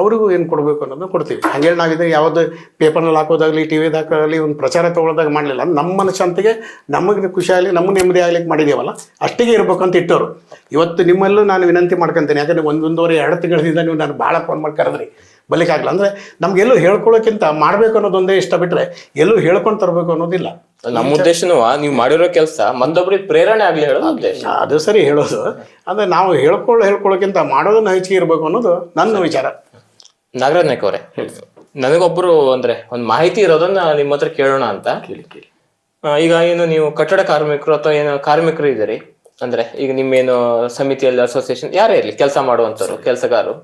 ಅವ್ರಿಗೂ ಏನು ಕೊಡಬೇಕು ಅನ್ನೋದನ್ನ ಕೊಡ್ತೀವಿ. ಹಂಗೇಳಿ ನಾವಿದ್ರೆ ಯಾವುದು ಪೇಪರ್ನಲ್ಲಿ ಹಾಕೋದಾಗಲಿ ಟಿವಿದಾಗ ಹಾಕೋದಾಗಲಿ ಒಂದು ಪ್ರಚಾರ ತೊಗೊಳೋದಾಗ ಮಾಡಲಿಲ್ಲ. ನಮ್ಮ ಮನಸ್ಸಂತಿಗೆ ನಮಗೆ ಖುಷಿ ಆಗಲಿ, ನಮಗೆ ನೆಮ್ಮದಿ ಆಗ್ಲಿಕ್ಕೆ ಮಾಡಿದ್ದೀವಲ್ಲ ಅಷ್ಟಿಗೆ ಇರಬೇಕು ಅಂತ ಇಟ್ಟವರು. ಇವತ್ತು ನಿಮ್ಮಲ್ಲೂ ನಾನು ವಿನಂತಿ ಮಾಡ್ಕೊತೀನಿ, ಯಾಕಂದರೆ 1-1.5-2 ತಿಂಗಳಿಂದ ನೀವು ನಾನು ಭಾಳ ಫೋನ್ ಮಾಡಿ ಕರೆದ್ರಿ ಬಲಿಕಾಗಲ್ಲ. ಅಂದರೆ ನಮ್ಗೆಲ್ಲೂ ಹೇಳ್ಕೊಳ್ಳೋಕ್ಕಿಂತ ಮಾಡಬೇಕು ಅನ್ನೋದೊಂದೇ ಇಷ್ಟ ಬಿಟ್ಟರೆ ಎಲ್ಲೂ ಹೇಳ್ಕೊಂಡು ತರಬೇಕು ಅನ್ನೋದಿಲ್ಲ. ನಮ್ಮ ಉದ್ದೇಶನೂ ನೀವು ಮಾಡಿರೋ ಕೆಲಸ ಮತ್ತೊಬ್ಬರಿಗೆ ಪ್ರೇರಣೆ ಆಗಲಿ ಹೇಳೋದು ಉದ್ದೇಶ. ಅದು ಸರಿ ಹೇಳೋದು, ಅಂದರೆ ನಾವು ಹೇಳ್ಕೊಳ್ಳೋಕ್ಕಿಂತ ಮಾಡೋದನ್ನ ಹೆಚ್ಚಿಗೆ ಇರಬೇಕು ಅನ್ನೋದು ನನ್ನ ವಿಚಾರ. ನಾಗರಾಜ್ ನಾಯ್ಕ ಅವರೇ, ನನಗೊಬ್ಬರು ಅಂದ್ರೆ ಒಂದು ಮಾಹಿತಿ ಇರೋದನ್ನ ನಿಮ್ಮ ಹತ್ರ ಕೇಳೋಣ ಅಂತ. ಈಗ ಏನು ನೀವು ಕಟ್ಟಡ ಕಾರ್ಮಿಕರು ಅಥವಾ ಏನು ಕಾರ್ಮಿಕರು ಇದ್ದೀರಿ ಅಂದ್ರೆ, ಈಗ ನಿಮ್ಮೇನು ಸಮಿತಿಯಲ್ಲಿ ಅಸೋಸಿಯೇಷನ್ ಯಾರೇ ಇರಲಿ ಕೆಲಸ ಮಾಡುವಂಥವ್ರು ಕೆಲಸಗಾರರು,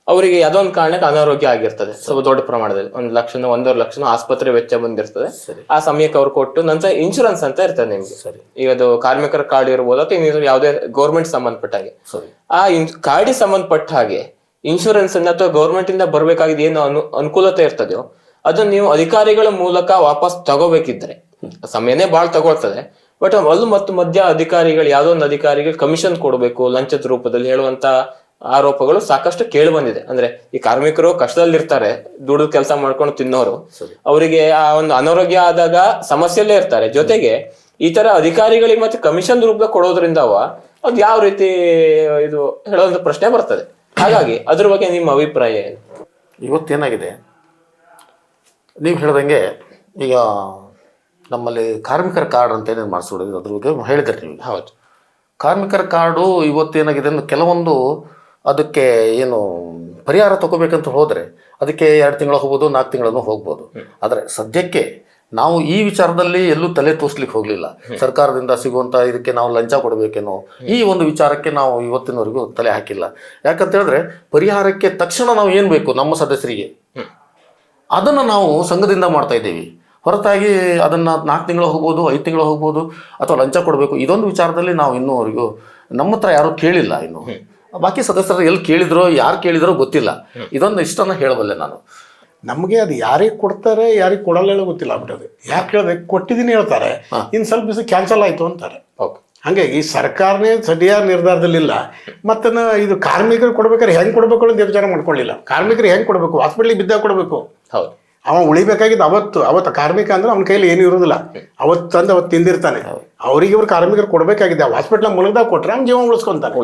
ಅವರಿಗೆ ಯಾವುದೊಂದು ಕಾರಣಕ್ಕೆ ಅನಾರೋಗ್ಯ ಆಗಿರ್ತದೆ ಸ್ವಲ್ಪ ದೊಡ್ಡ ಪ್ರಮಾಣದಲ್ಲಿ, 1-1.5 ಲಕ್ಷ ಆಸ್ಪತ್ರೆ ವೆಚ್ಚ ಬಂದಿರ್ತದೆ. ಆ ಸಮಯಕ್ಕೆ ಅವ್ರು ಕೊಟ್ಟು ನಂತರ ಇನ್ಶೂರೆನ್ಸ್ ಅಂತ ಇರ್ತದೆ ನಿಮ್ಗೆ. ಈಗ ಅದು ಕಾರ್ಮಿಕರ ಕಾರ್ಡ್ ಇರ್ಬೋದು ಅಥವಾ ಇನ್ನು ಯಾವುದೇ ಗೌರ್ಮೆಂಟ್ ಸಂಬಂಧಪಟ್ಟ ಹಾಗೆ, ಆ ಕಾರ್ಡಿಗೆ ಸಂಬಂಧಪಟ್ಟ ಹಾಗೆ ಇನ್ಶೂರೆನ್ಸ್ ಅನ್ನ ಅಥವಾ ಗೌರ್ಮೆಂಟ್ ಇಂದ ಬರ್ಬೇಕಾಗಿದ್ದು ಏನು ಅನುಕೂಲತೆ ಇರ್ತದೆಯೋ ಅದನ್ನ ನೀವು ಅಧಿಕಾರಿಗಳ ಮೂಲಕ ವಾಪಸ್ ತಗೋಬೇಕಿದ್ರೆ ಸಮಯನೇ ಬಾಳ್ ತಗೊಳ್ತದೆ. ಬಟ್ ಅಲ್ಲೂ ಮತ್ತು ಮಧ್ಯ ಅಧಿಕಾರಿಗಳು ಯಾವುದೋ ಒಂದು ಅಧಿಕಾರಿಗೆ ಕಮಿಷನ್ ಕೊಡಬೇಕು ಲಂಚದ ರೂಪದಲ್ಲಿ ಹೇಳುವಂತ ಆರೋಪಗಳು ಸಾಕಷ್ಟು ಕೇಳಿ ಬಂದಿದೆ. ಅಂದ್ರೆ ಈ ಕಾರ್ಮಿಕರು ಕಷ್ಟದಲ್ಲಿರ್ತಾರೆ, ದುಡಿದು ಕೆಲಸ ಮಾಡ್ಕೊಂಡು ತಿನ್ನೋರು, ಅವರಿಗೆ ಆ ಒಂದು ಅನಾರೋಗ್ಯ ಆದಾಗ ಸಮಸ್ಯೆಯಲ್ಲೇ ಇರ್ತಾರೆ. ಜೊತೆಗೆ ಈ ತರ ಅಧಿಕಾರಿಗಳಿಗೆ ಮತ್ತೆ ಕಮಿಷನ್ ರೂಪದಾಗ ಕೊಡೋದ್ರಿಂದ ಅದು ಯಾವ ರೀತಿ ಇದು ಹೇಳೋದು ಪ್ರಶ್ನೆ ಬರ್ತದೆ. ಹಾಗಾಗಿ ಅದ್ರ ಬಗ್ಗೆ ನಿಮ್ಮ ಅಭಿಪ್ರಾಯ ಏನು? ಇವತ್ತೇನಾಗಿದೆ ನೀವು ಹೇಳ್ದಂಗೆ, ಈಗ ನಮ್ಮಲ್ಲಿ ಕಾರ್ಮಿಕರ ಕಾರ್ಡ್ ಅಂತ ಏನೇನು ಮಾಡಿಸ್ಕೊಡೋದು ಅದ್ರ ಬಗ್ಗೆ ಹೇಳಿದ್ರಿ ನೀವು. ಹೌದು, ಕಾರ್ಮಿಕರ ಕಾರ್ಡು ಇವತ್ತೇನಾಗಿದೆ ಅಂದ್ರೆ ಕೆಲವೊಂದು ಅದಕ್ಕೆ ಏನು ಪರಿಹಾರ ತಗೋಬೇಕಂತ ಹೋದರೆ ಅದಕ್ಕೆ 2 ತಿಂಗಳು ಹೋಗ್ಬೋದು, 4 ತಿಂಗಳನ್ನು ಹೋಗ್ಬೋದು. ಆದರೆ ಸದ್ಯಕ್ಕೆ ನಾವು ಈ ವಿಚಾರದಲ್ಲಿ ಎಲ್ಲೂ ತಲೆ ತೋರಿಸ್ಲಿಕ್ಕೆ ಹೋಗಲಿಲ್ಲ. ಸರ್ಕಾರದಿಂದ ಸಿಗುವಂಥ ಇದಕ್ಕೆ ನಾವು ಲಂಚ ಕೊಡಬೇಕೇನೋ ಈ ಒಂದು ವಿಚಾರಕ್ಕೆ ನಾವು ಇವತ್ತಿನವರೆಗೂ ತಲೆ ಹಾಕಿಲ್ಲ. ಯಾಕಂತ ಹೇಳಿದ್ರೆ ಪರಿಹಾರಕ್ಕೆ ತಕ್ಷಣ ನಾವು ಏನು ಬೇಕು ನಮ್ಮ ಸದಸ್ಯರಿಗೆ ಅದನ್ನು ನಾವು ಸಂಘದಿಂದ ಮಾಡ್ತಾ ಇದ್ದೀವಿ. ಹೊರತಾಗಿ ಅದನ್ನು 4 ತಿಂಗಳು ಹೋಗ್ಬೋದು, 5 ತಿಂಗಳು ಹೋಗ್ಬೋದು, ಅಥವಾ ಲಂಚ ಕೊಡಬೇಕು ಇದೊಂದು ವಿಚಾರದಲ್ಲಿ ನಾವು ಇನ್ನೂವರೆಗೂ ನಮ್ಮ ಹತ್ರ ಯಾರೂ ಕೇಳಿಲ್ಲ. ಇನ್ನು ಬಾಕಿ ಸದಸ್ಯರು ಎಲ್ಲಿ ಕೇಳಿದ್ರೋ ಯಾರು ಕೇಳಿದ್ರೋ ಗೊತ್ತಿಲ್ಲ. ಇದೊಂದು ಇಷ್ಟನ್ನ ಹೇಳಬಲ್ಲೆ ನಾನು. ನಮಗೆ ಅದು ಯಾರಿಗೆ ಕೊಡ್ತಾರೆ ಯಾರಿಗೆ ಕೊಡಲ್ಲ ಹೇಳೋ ಗೊತ್ತಿಲ್ಲ ಆಗ್ಬಿಟ್ಟದೆ. ಯಾಕೆ ಹೇಳಿದ್ರೆ ಕೊಟ್ಟಿದ್ದೀನಿ ಹೇಳ್ತಾರೆ, ಇನ್ನು ಸ್ವಲ್ಪ ದಿವಸ ಕ್ಯಾನ್ಸಲ್ ಆಯಿತು ಅಂತಾರೆ. ಹಾಗಾಗಿ ಸರ್ಕಾರನೇ ಸರಿಯಾದ ನಿರ್ಧಾರದಲ್ಲಿಲ್ಲ. ಮತ್ತು ಇದು ಕಾರ್ಮಿಕರು ಕೊಡ್ಬೇಕಾದ್ರೆ ಹೆಂಗೆ ಕೊಡಬೇಕು ಅಂತ ವಿಚಾರ ಮಾಡ್ಕೊಳ್ಳಿಲ್ಲ. ಕಾರ್ಮಿಕರು ಹೆಂಗೆ ಕೊಡಬೇಕು, ಹಾಸ್ಪಿಟ್ಲಿಗೆ ಬಿದ್ದಾಗ ಕೊಡಬೇಕು. ಹೌದು, ಅವ ಉಳಿಬೇಕಾಗಿದ್ದು ಅವತ್ತು ಕಾರ್ಮಿಕ ಅಂದ್ರೆ ಅವ್ನ ಕೈಲಿ ಏನು ಇರೋದಿಲ್ಲ, ಅವತ್ತು ತಿಂದಿರ್ತಾನೆ. ಅವ್ರಿಗೆ ಇವ್ರು ಕಾರ್ಮಿಕರು ಕೊಡಬೇಕಾಗಿದೆ. ಹಾಸ್ಪಿಟ್ಲ ಮುಳುಗ್ದಾಗ ಕೊಟ್ಟರೆ ಅವ್ನು ಜೀವ ಉಳಿಸ್ಕೊಂತಾನೆ.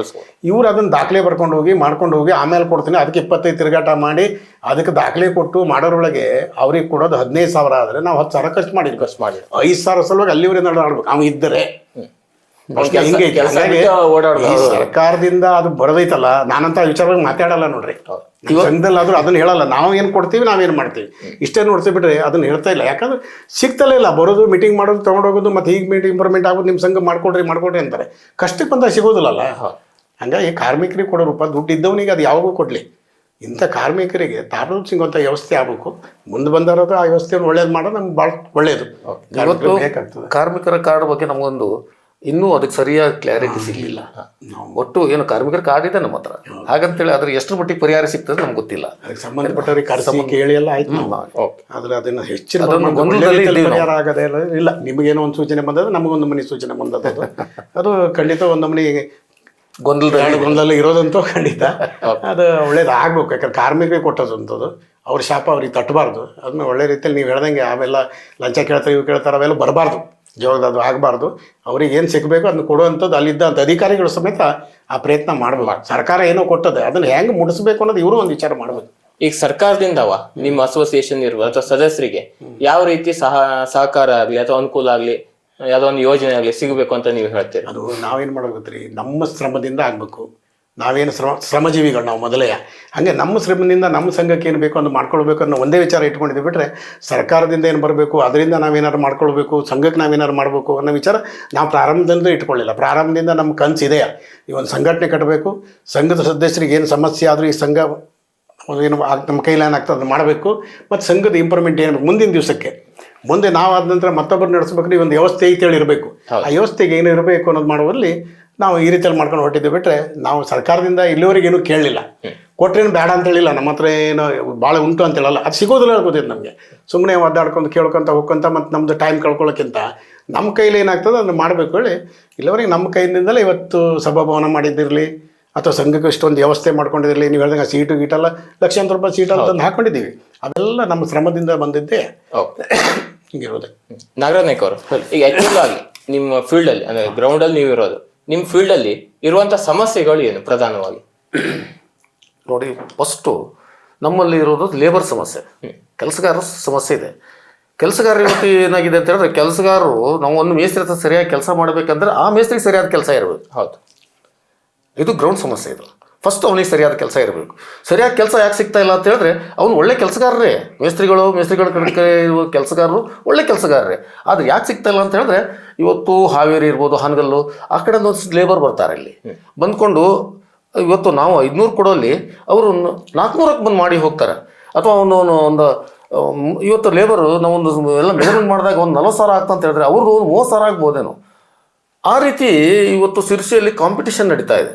ಇವ್ರು ಅದನ್ನು ದಾಖಲೆ ಮಾಡ್ಕೊಂಡು ಹೋಗಿ ಆಮೇಲೆ ಕೊಡ್ತೀನಿ ಅದಕ್ಕೆ 25 ತಿರುಗಾಟ ಮಾಡಿ ಅದಕ್ಕೆ ದಾಖಲೆ ಕೊಟ್ಟು ಮಾಡೋರೊಳಗೆ ಅವ್ರಿಗೆ ಕೊಡೋದು 15,000 ಆದರೆ ನಾವು 10,000 ಖರ್ಚು ಮಾಡಿ 5,000 ಸಲುವಾಗಿ ಅಲ್ಲಿವರೆಗೆ ನಡೆದಾಡ್ಬೇಕು. ಅವ್ನು ಇದ್ದರೆ ಹಿಂಗೆ ಐತೆ. ಕೆಲಸ ಹಾಗಾಗಿ ಓಡಾಡೋದು. ಈ ಸರ್ಕಾರದಿಂದ ಅದು ಬರೋದೈತಲ್ಲ, ನಾನಂತ ವಿಚಾರವಾಗಿ ಮಾತಾಡಲ್ಲ ನೋಡ್ರಿ. ಸಂಘದಲ್ಲಿ ಆದ್ರೂ ಅದನ್ನ ಹೇಳಲ್ಲ, ನಾವು ಏನು ಕೊಡ್ತೀವಿ ನಾವೇನು ಮಾಡ್ತೀವಿ ಇಷ್ಟೇ ನೋಡ್ತೀವಿ ಬಿಟ್ರೆ ಅದನ್ನ ಹೇಳ್ತಾ ಇಲ್ಲ. ಯಾಕಂದ್ರೆ ಸಿಗ್ತಲೇ ಇಲ್ಲ, ಬರೋದು ಮೀಟಿಂಗ್ ಮಾಡೋದು ತೊಗೊಂಡೋಗೋದು, ಮತ್ತೆ ಈಗ ಮೀಟಿಂಗ್ ಇಂಪ್ರೂವ್ಮೆಂಟ್ ಆಗೋದು, ನಿಮ್ಮ ಸಂಘ ಮಾಡ್ಕೊಡ್ರಿ ಅಂತಾರೆ. ಕಷ್ಟಕ್ಕೆ ಬಂದಾಗ ಸಿಗೋದಿಲ್ಲಲ್ಲ. ಹಂಗಾಗಿ ಕಾರ್ಮಿಕರಿಗೆ ಕೊಡೋ ರೂಪ ದುಡ್ಡು ಇದ್ದವನಿಗೆ ಅದು ಯಾವಾಗೂ ಕೊಡಲಿ. ಇಂಥ ಕಾರ್ಮಿಕರಿಗೆ ತಾರೂರು ಸಿಗುವಂಥ ವ್ಯವಸ್ಥೆ ಆಗಬೇಕು. ಮುಂದೆ ಬಂದಿರೋದು ಆ ವ್ಯವಸ್ಥೆಯನ್ನು ಒಳ್ಳೇದು ಮಾಡೋದು ನಮ್ಗೆ ಭಾಳ ಒಳ್ಳೆಯದು. ಇವತ್ತು ಬೇಕಾಗ್ತದೆ. ಕಾರ್ಮಿಕರ ಕಾರ್ಡ್ ಬಗ್ಗೆ ನಮಗೊಂದು ಇನ್ನೂ ಅದಕ್ಕೆ ಸರಿಯಾದ ಕ್ಲಾರಿಟಿ ಸಿಗಲಿಲ್ಲ. ಒಟ್ಟು ಏನು ಕಾರ್ಮಿಕರ ಕಾರ್ಡ್ ಇದೆ ನಮ್ಮ ಹತ್ರ, ಹಾಗಂತೇಳಿ ಅದ್ರ ಎಷ್ಟು ಮಟ್ಟಿಗೆ ಪರಿಹಾರ ಸಿಗ್ತದೆ ನಮ್ಗೆ ಗೊತ್ತಿಲ್ಲ. ಅದಕ್ಕೆ ಸಂಬಂಧಪಟ್ಟವ್ರಿಗೆ ಕರೆಸಿ ಕೇಳಿ ಎಲ್ಲ ಆಯ್ತು. ಆದ್ರೆ ಅದನ್ನ ಹೆಚ್ಚಿನ ಪರಿಹಾರ ಆಗೋದೇ ಇಲ್ಲ. ನಿಮಗೇನೋ ಒಂದು ಸೂಚನೆ ಬಂದದ, ನಮಗೊಂದು ಮನೆ ಸೂಚನೆ ಬಂದದ, ಅದು ಖಂಡಿತ ಒಂದು ಮನೆ ಗೊಂದಲ ಇರೋದಂತೂ ಖಂಡಿತ ಅದು ಒಳ್ಳೇದು ಆಗ್ಬೇಕು. ಯಾಕಂದ್ರೆ ಕಾರ್ಮಿಕರಿಗೆ ಕೊಟ್ಟದಂಥದ್ದು ಅವ್ರ ಶಾಪ ಅವ್ರಿಗೆ ತಟ್ಟಬಾರ್ದು. ಅದನ್ನ ಒಳ್ಳೆ ರೀತಿಯಲ್ಲಿ ನೀವು ಹೇಳ್ದಂಗೆ ಅವೆಲ್ಲ ಲಂಚ ಕೇಳ್ತಾರೆ, ಇವು ಕೇಳ್ತಾರೆ, ಅವೆಲ್ಲ ಬರಬಾರ್ದು. ಜವಾಬ್ದಾರಿ ಅದು ಆಗಬಾರ್ದು. ಅವ್ರಿಗೆ ಏನು ಸಿಗಬೇಕು ಅದನ್ನ ಕೊಡುವಂಥದ್ದು ಅಲ್ಲಿದ್ದಂಥ ಅಧಿಕಾರಿಗಳು ಸಮೇತ ಆ ಪ್ರಯತ್ನ ಮಾಡಬೇಕು. ಸರ್ಕಾರ ಏನೋ ಕೊಟ್ಟದೆ ಅದನ್ನ ಹೆಂಗೆ ಮುಡಿಸ್ಬೇಕು ಅನ್ನೋದು ಇವರು ಒಂದು ವಿಚಾರ ಮಾಡಬೇಕು. ಈಗ ಸರ್ಕಾರದಿಂದವ ನಿಮ್ಮ ಅಸೋಸಿಯೇಷನ್ ಇರುವ ಅಥವಾ ಸದಸ್ಯರಿಗೆ ಯಾವ ರೀತಿ ಸಹಕಾರ ಆಗ್ಲಿ ಅಥವಾ ಅನುಕೂಲ ಆಗ್ಲಿ, ಯಾವುದೋ ಒಂದು ಯೋಜನೆ ಆಗಲಿ ಸಿಗಬೇಕು ಅಂತ ನೀವು ಹೇಳ್ತೀರಿ? ಅದು ನಾವೇನು ಮಾಡಬೇಕ್ರಿ, ನಮ್ಮ ಶ್ರಮದಿಂದ ಆಗಬೇಕು. ನಾವೇನು ಶ್ರಮಜೀವಿಗಳು ನಾವು ಮೊದಲೇ, ಹಾಗೆ ನಮ್ಮ ಶ್ರಮದಿಂದ ನಮ್ಮ ಸಂಘಕ್ಕೆ ಏನು ಬೇಕು ಅಂತ ಮಾಡ್ಕೊಳ್ಬೇಕು ಅನ್ನೋ ಒಂದೇ ವಿಚಾರ ಇಟ್ಕೊಂಡಿದ್ದೀವಿ ಬಿಟ್ಟರೆ ಸರ್ಕಾರದಿಂದ ಏನು ಬರಬೇಕು ಅದರಿಂದ ನಾವೇನಾದ್ರು ಮಾಡ್ಕೊಳ್ಬೇಕು, ಸಂಘಕ್ಕೆ ನಾವೇನಾದ್ರು ಮಾಡಬೇಕು ಅನ್ನೋ ವಿಚಾರ ನಾವು ಪ್ರಾರಂಭದಿಂದ ಇಟ್ಕೊಳ್ಳಿಲ್ಲ. ಪ್ರಾರಂಭದಿಂದ ನಮ್ಮ ಕನಸಿದೆಯಾ ಈ ಒಂದು ಸಂಘಟನೆ ಕಟ್ಟಬೇಕು, ಸಂಘದ ಸದಸ್ಯರಿಗೆ ಏನು ಸಮಸ್ಯೆ ಆದರೂ ಈ ಸಂಘ ಏನು ನಮ್ಮ ಕೈಲಿ ಏನಾಗ್ತದೆ ಅದನ್ನು ಮಾಡಬೇಕು, ಮತ್ತು ಸಂಘದ ಇಂಪ್ರೂವ್ಮೆಂಟ್ ಏನು ಮುಂದಿನ ದಿವಸಕ್ಕೆ ಮುಂದೆ ನಾವು ಆದ ನಂತರ ಮತ್ತೊಬ್ಬರು ನಡೆಸ್ಬೇಕ್ರಿ ಒಂದು ವ್ಯವಸ್ಥೆ ಐತೇಳಿ ಇರಬೇಕು. ಆ ವ್ಯವಸ್ಥೆಗೆ ಏನು ಇರಬೇಕು ಅನ್ನೋದು ಮಾಡುವಲ್ಲಿ ನಾವು ಈ ರೀತಿಯಲ್ಲಿ ಮಾಡ್ಕೊಂಡು ಹೊಟ್ಟಿದ್ದೀವಿ ಬಿಟ್ಟರೆ ನಾವು ಸರ್ಕಾರದಿಂದ ಇಲ್ಲಿವರೆಗೆ ಏನೂ ಕೇಳಲಿಲ್ಲ. ಕೊಟ್ರೇನು ಬೇಡ ಅಂತ ಹೇಳಿಲ್ಲ, ನಮ್ಮ ಹತ್ರ ಏನು ಭಾಳ ಉಂಟು ಅಂತ ಹೇಳಲ್ಲ. ಅದು ಸಿಗೋದಿಲ್ಲ ಗೊತ್ತಿತ್ತು ನಮಗೆ. ಸುಮ್ಮನೆ ಒದ್ದಾಡ್ಕೊಂಡು ಕೇಳ್ಕೊತ ಹೋಗ್ಕೊಂತ ಮತ್ತು ನಮ್ಮದು ಟೈಮ್ ಕಳ್ಕೊಳ್ಳೋಕ್ಕಿಂತ ನಮ್ಮ ಕೈಲಿ ಏನಾಗ್ತದೆ ಅದನ್ನು ಮಾಡಬೇಕು ಹೇಳಿ ಇಲ್ಲಿವರೆಗೆ ನಮ್ಮ ಕೈಯಿಂದಲೇ ಇವತ್ತು ಸಭಾಭವನ ಮಾಡಿದ್ದಿರಲಿ ಅಥವಾ ಸಂಘಕ್ಕೆ ಇಷ್ಟೊಂದು ವ್ಯವಸ್ಥೆ ಮಾಡ್ಕೊಂಡಿರಲಿ, ನೀವು ಹೇಳಿದಂಗೆ ಸೀಟು ಗೀಟಲ್ಲ ಲಕ್ಷಾಂತರ ರೂಪಾಯಿ ಸೀಟ್ ಅಂತಂದು ಹಾಕೊಂಡಿದ್ದೀವಿ. ಅವೆಲ್ಲ ನಮ್ಮ ಶ್ರಮದಿಂದ ಬಂದಿದ್ದೆ ಹಿಂಗಿರೋದೆ. ನಾಗರಾಜ್ ನಾಯ್ಕ ಅವರು, ಈಗ ಆಕ್ಚುಲ್ ಆಗಿ ನಿಮ್ಮ ಫೀಲ್ಡ್ ಅಲ್ಲಿ ಅಂದ್ರೆ ಗ್ರೌಂಡ್ ಅಲ್ಲಿ ನೀವು ಇರೋದು, ನಿಮ್ಮ ಫೀಲ್ಡ್ ಅಲ್ಲಿ ಇರುವಂತ ಸಮಸ್ಯೆಗಳು ಏನು ಪ್ರಧಾನವಾಗಿ? ನೋಡಿ, ಫಸ್ಟು ನಮ್ಮಲ್ಲಿ ಇರೋದು ಲೇಬರ್ ಸಮಸ್ಯೆ, ಕೆಲಸಗಾರರ ಸಮಸ್ಯೆ ಇದೆ. ಕೆಲಸಗಾರ ಇವತ್ತು ಏನಾಗಿದೆ ಅಂತ ಹೇಳಿದ್ರೆ, ಕೆಲಸಗಾರರು ನಾವು ಒಂದು ಮೇಸ್ತ್ರಿ ಹತ್ರ ಸರಿಯಾಗಿ ಕೆಲಸ ಮಾಡಬೇಕಂದ್ರೆ ಆ ಮೇಸ್ತ್ರಿಗೆ ಸರಿಯಾದ ಕೆಲಸ ಇರಬೇಕು. ಹೌದು, ಇದು ಗ್ರೌಂಡ್ ಸಮಸ್ಯೆ. ಇದು ಫಸ್ಟ್ ಅವನಿಗೆ ಸರಿಯಾದ ಕೆಲಸ ಇರಬೇಕು. ಸರಿಯಾದ ಕೆಲಸ ಯಾಕೆ ಸಿಗ್ತಾ ಇಲ್ಲ ಅಂತ ಹೇಳಿದ್ರೆ ಅವ್ನು ಒಳ್ಳೆ ಕೆಲಸಗಾರರೇ, ಮೇಸ್ತ್ರಿಗಳ ಕಡೆ ಇರುವ ಕೆಲಸಗಾರರು ಒಳ್ಳೆ ಕೆಲಸಗಾರರೇ. ಆದರೆ ಯಾಕೆ ಸಿಗ್ತಾ ಇಲ್ಲ ಅಂತ ಹೇಳಿದ್ರೆ ಇವತ್ತು ಹಾವೇರಿ ಇರ್ಬೋದು, ಹಾನಗಲ್ಲು ಆ ಕಡೆ ಒಂದು ಲೇಬರ್ ಬರ್ತಾರೆ, ಇಲ್ಲಿ ಬಂದ್ಕೊಂಡು ಇವತ್ತು ನಾವು 500 ಕೊಡೋಲ್ಲಿ ಅವರು 400ಕ್ಕೆ ಬಂದು ಮಾಡಿ ಹೋಗ್ತಾರೆ. ಅಥವಾ ಒಂದು ಇವತ್ತು ಲೇಬರು ನಾವೊಂದು ಎಲ್ಲ ಮೆಜರ್ಮೆಂಟ್ ಮಾಡಿದಾಗ ಒಂದು 40,000 ಆಗ್ತಾ ಅಂತ ಹೇಳಿದ್ರೆ ಅವ್ರದ್ದು ಒಂದು 30,000 ಆಗ್ಬೋದೇನೋ. ಆ ರೀತಿ ಇವತ್ತು ಶಿರ್ಸಿಯಲ್ಲಿ ಕಾಂಪಿಟಿಷನ್ ನಡೀತಾ ಇದೆ,